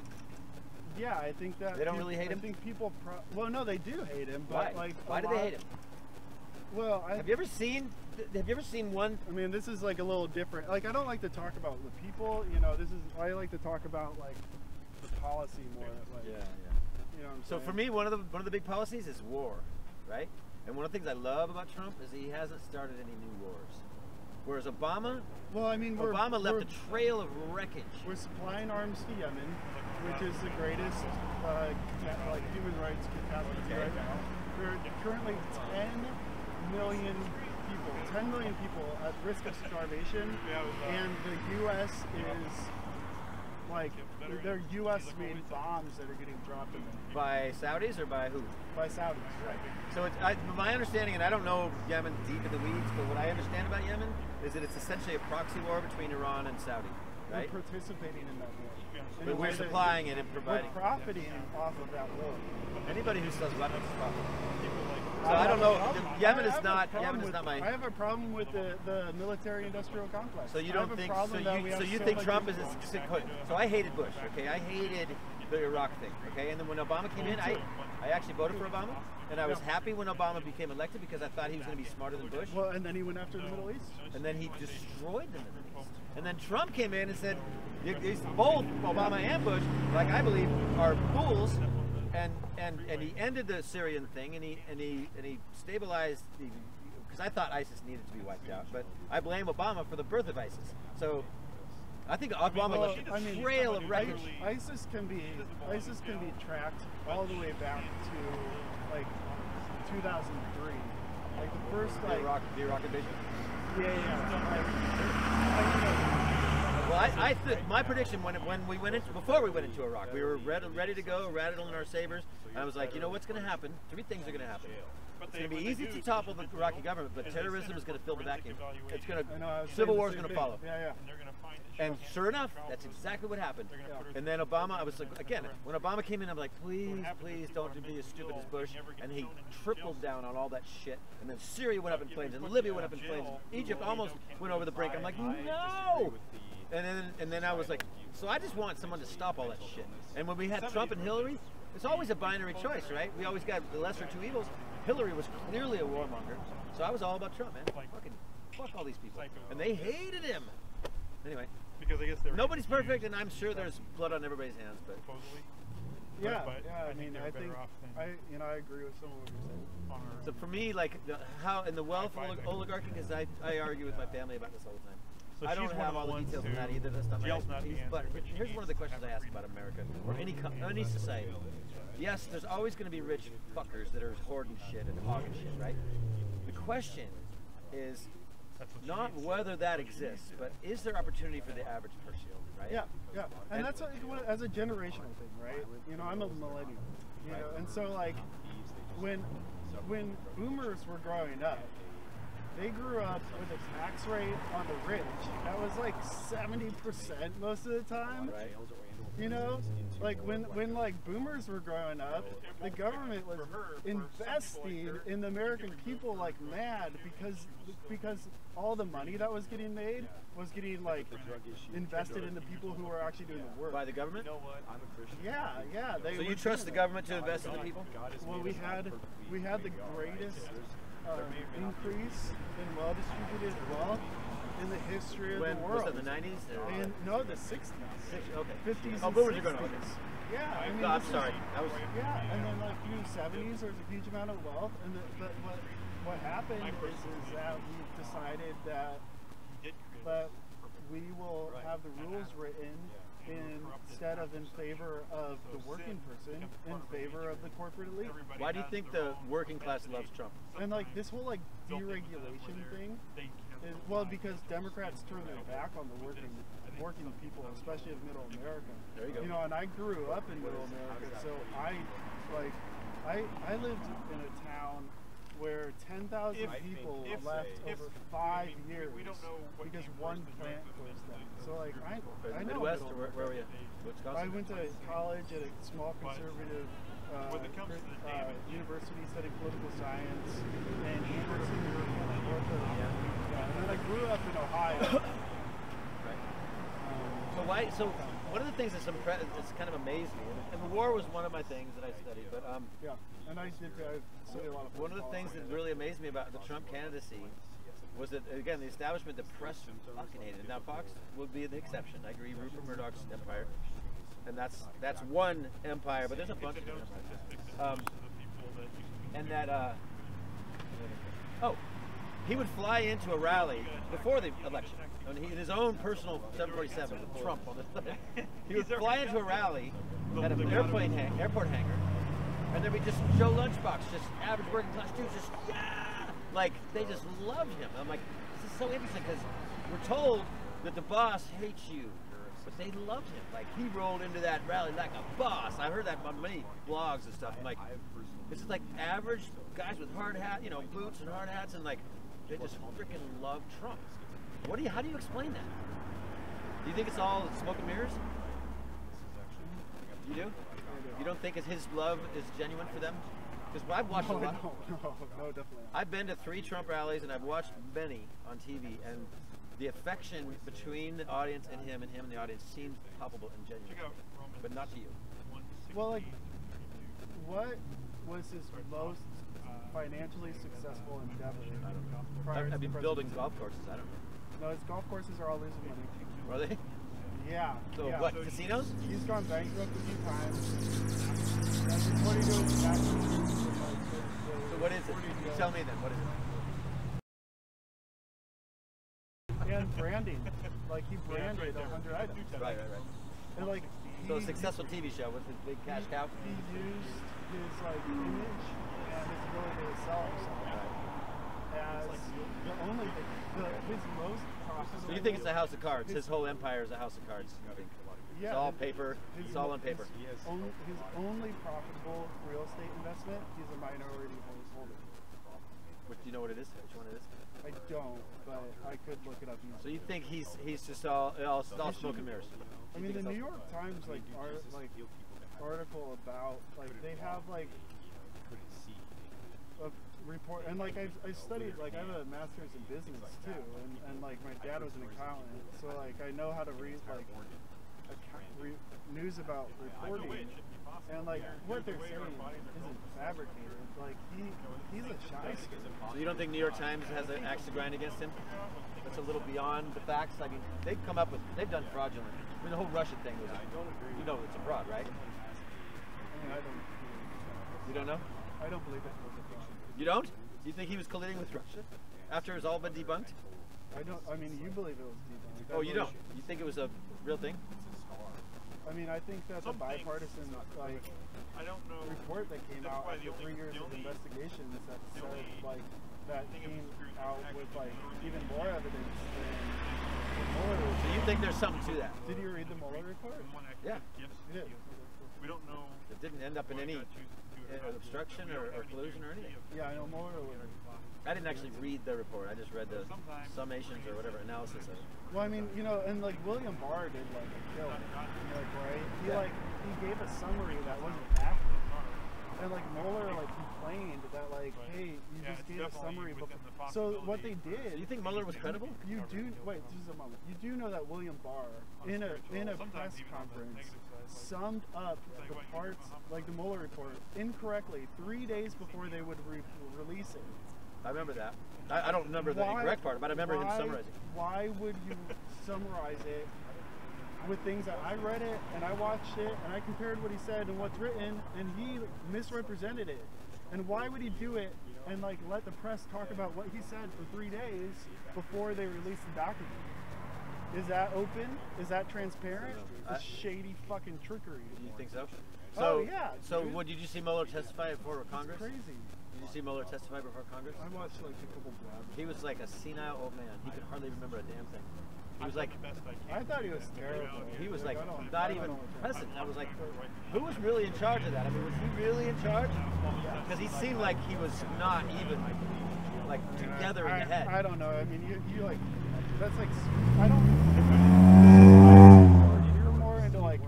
Yeah, I think that They don't really hate him? I think people. Well, no, they do hate him. Why? But like, Why do they hate him? Well, Have you ever seen one? I mean, this is like a little different. Like, I don't like to talk about the people. You know, I like to talk about like the policy more. Like, Yeah. You know what I'm So saying? for me, one of the big policies is war, right? And one of the things I love about Trump is he hasn't started any new wars. Whereas Obama, well, I mean, Obama left a trail of wreckage. We're supplying arms to Yemen, which is the greatest like human rights catastrophe right now. There are currently 10 million people at risk of starvation, and the U.S. is like they're U.S.-made bombs that are getting dropped in them. By Saudis or by who? By Saudis. Right. So it's, my understanding, and I don't know Yemen deep in the weeds, but what I understand about Yemen is that it's essentially a proxy war between Iran and Saudi, right? We're participating in that war. But we're supplying it and providing. We're profiting off of that war. Anybody who sells weapons is profiting. So I don't know. Yemen is not my. I have a problem with the military-industrial complex. So you don't think? So you think Trump is? So I hated Bush. Okay, I hated the Iraq thing. Okay, and then when Obama came in, I actually voted for Obama, and I was happy when Obama became elected because I thought he was going to be smarter than Bush. Well, and then he went after the Middle East. And then he destroyed the Middle East. And then Trump came in and said, both Obama and Bush, like I believe, are fools. And he ended the Syrian thing, and he stabilized because I thought ISIS needed to be wiped out, but I blame Obama for the birth of ISIS. So I think Obama left a trail of wreckage. ISIS can be tracked all the way back to like 2003, like the first like the Iraq invasion. Yeah. Well, my prediction before we went into Iraq, we were ready to go, rattling our sabers, and I was like, you know what's going to happen? 3 things are going to happen. It's going to be easy to topple the Iraqi government, but terrorism is going to fill the vacuum. It's going to civil war is going to follow. Yeah. And sure enough, that's exactly what happened. And then Obama, I was like, again, when Obama came in, I'm like, please don't be as stupid as Bush. And he tripled down on all that shit. And then Syria went up in flames, and Libya went up in flames. Egypt almost went over the brink. I'm like, no! And then I was like, so I just want someone to stop all that shit. And when we had Trump and Hillary, it's always a binary choice, right? We always got the lesser two evils. Hillary was clearly a warmonger, so I was all about Trump, man. Fuck all these people. And they hated him. Anyway. Because I guess nobody's perfect, and I'm sure there's blood on everybody's hands, but yeah. I mean, I think I agree with some of what you're saying. So for me, like how in the wealth oligarchy, because I argue with my family about this all the time. So I don't have all the details on that either. That's not my piece. But here's one of the questions I ask about America or any society. Yes, there's always going to be rich fuckers that are hoarding shit and hogging shit, right? The question is not whether that exists, but is there opportunity for the average person, right? Yeah. And that's as a generational thing, right? You know, I'm a millennial, you know, and so like when boomers were growing up, they grew up with a tax rate on the rich that was like 70% most of the time. Right. You know, like when like boomers were growing up, the government was investing in the American people like mad because all the money that was getting made was getting like invested in the people who were actually doing the work. By the government? Yeah, yeah. So you trust the government to invest in the people? Well, we had the greatest increase in well-distributed wealth in the history of the world. Was it the 90s? And, no, the 60s. Okay. 50s oh, and boomers 60s. are going on. Yeah. I mean, I'm sorry. Yeah, and then like through the 70s, there was a huge amount of wealth, and but what happened is that we decided that we will have the rules written instead of in favor of the working person, in favor of the corporate elite. Why do you think the working class loves Trump? And like this whole like deregulation thing, well, because Democrats turned their back on the working people, especially of Middle America. There you go. You know, and I grew up in Middle America, so I lived in a town where 10,000 people left over 5 years because one plant closed down. So like I know Midwest, or where were you? Wisconsin? I went to college at a small conservative university studying political science and University of North and then I grew up in Ohio. Right. So one of the things that's kind of amazed me, and the war was one of my things that I studied, but yeah, and I studied a lot of one of the things that really amazed me about the Trump candidacy was that, again, the establishment, the press fucking hated it. Now Fox would be the exception. I agree, Rupert Murdoch's empire, and that's one empire, but there's a bunch of different empires. And that he would fly into a rally before the election. In his own personal 747 with Trump on it. He would fly into a rally at an airport hangar, and then we just Joe Lunchbox, just average working class dudes, just like they just loved him. I'm like, this is so interesting because we're told that the boss hates you, but they loved him. Like he rolled into that rally like a boss. I heard that on many blogs and stuff. I'm like, this is like average guys with hard hat, boots and hard hats, and like they just freaking love Trump. How do you explain that? Do you think it's all smoke and mirrors? You do? You don't think his love is genuine for them? Because I've watched a lot. No, definitely. I've been to 3 Trump rallies and I've watched many on TV, and the affection between the audience and him and the audience seems palpable and genuine, but not to you. Well, like, what was his most financially successful endeavor? I've been building golf courses. I don't know. No, his golf courses are all losing money. Are they? Yeah. So yeah. what, casinos? He's gone bankrupt a few times. That's according to his tax returns. So what is it? You tell me then, what is it? And branding. Like he branded 100 items. Right. And like so a successful TV show with his big cash cow? He used his like image and his ability to sell himself as the only his most profitable. So you think it's a house of cards? His whole empire is a house of cards. You think? Yeah, it's all paper. It's all on paper. His only profitable real estate investment, he's a minority holder. Which, do you know what it is? Which one it is? I don't, but I could look it up easily. So you think he's just all smoke and mirrors? I mean, the New York Times article about they have a report, and I studied, I have a master's in business too, and my dad was an accountant, so I know how to read news about reporting, and what they're saying isn't fabricated. He's a shyster. So you don't think New York Times has an axe to grind against him? That's a little beyond the facts. I mean, they've done fraudulent. I mean, the whole Russia thing was, it's a fraud, right? I don't. You don't know? I don't believe it was a fraud. You don't? Do you think he was colluding with Russia after it's all been debunked? I don't. I mean, you believe it was debunked. Oh, you don't? You think it was a real thing? I mean, I think that's a bipartisan report that came out after 3 years of investigations that said that came out with even more evidence than the Mueller report. So you think there's something to that? Did you read the Mueller report? Yeah. You did. We don't know. It didn't end up in any obstruction or collusion or anything. Yeah, I know Mueller. I didn't actually read the report. I just read the summations or whatever analysis of it. Well, I mean, you know, and like William Barr did like a kill, right? He gave a summary that wasn't accurate. And like Mueller like complained that like, hey, you just gave a summary before. So what they did. Do you think Mueller was credible? You do. Wait, just a moment. You do know that William Barr in a press conference summed up the parts like the Mueller report incorrectly 3 days before they would release it. I remember that. I don't remember the correct part, but I remember him summarizing. Why would you summarize it with things that I read it and I watched it and I compared what he said and what's written and he misrepresented it? And why would he do it and like let the press talk about what he said for 3 days before they release the document? Is that open? Is that transparent? It's shady fucking trickery. You think so? Oh yeah. So what, did you see Mueller testify before Congress? It's crazy. Did you see Mueller testify before Congress? I watched like a couple blabs. He was like a senile old man. He could hardly remember a damn thing. He was like, I thought he was terrible. He was like not even president. I was like, who was really in charge of that? I mean, was he really in charge? Because he seemed like he was not even like together in the head. I don't know. I mean, you like, that's like, I don't. You're more into like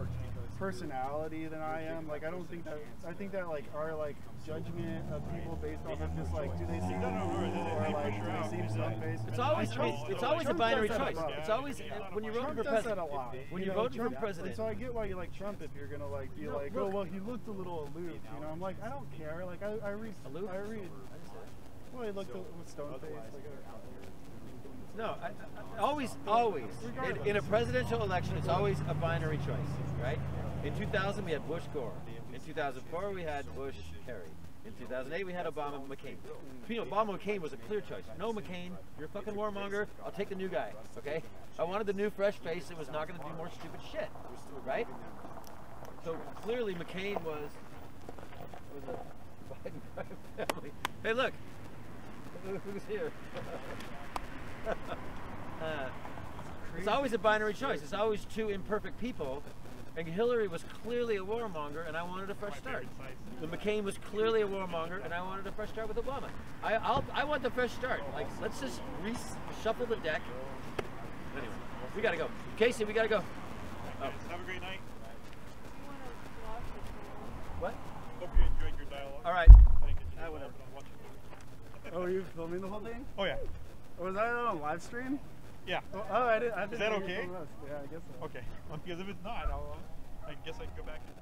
personality than I am. Like, I don't think that. I think that like our like judgment of people based off of just like, do they seem cool or like do they seem stone-faced? It's always a binary choice. It's always when you're voting for president. When you're voting for president. So I get why you like Trump if you're gonna like be like, oh well, he looked a little aloof. You know, I'm like, I don't care. Like I read. Well, he looked with stone-faced. No, always. In a presidential election, it's always a binary choice, right? In 2000, we had Bush Gore. In 2004, we had Bush Kerry. In 2008, we had Obama McCain. You know, Obama McCain was a clear choice. No, McCain, you're a fucking warmonger. I'll take the new guy, okay? I wanted the new, fresh face that was not going to do more stupid shit, right? So clearly, McCain was a Biden crime family. Hey, look, who's here? It's always a binary choice. It's always two imperfect people. And Hillary was clearly a warmonger, and I wanted a fresh start. The McCain was clearly a warmonger, and I wanted a fresh start with Obama. I want the fresh start. Like, let's just reshuffle the deck. Anyway, we gotta go. Casey, we gotta go. Oh. Have a great night. What? Hope you enjoyed your dialogue. All right. Whatever. Oh, are you filming the whole thing? Oh yeah. Was that on a live stream? Yeah. Oh, I didn't. Is that okay? Yeah, I guess so. Okay. Well, because if it's not, I guess I can go back to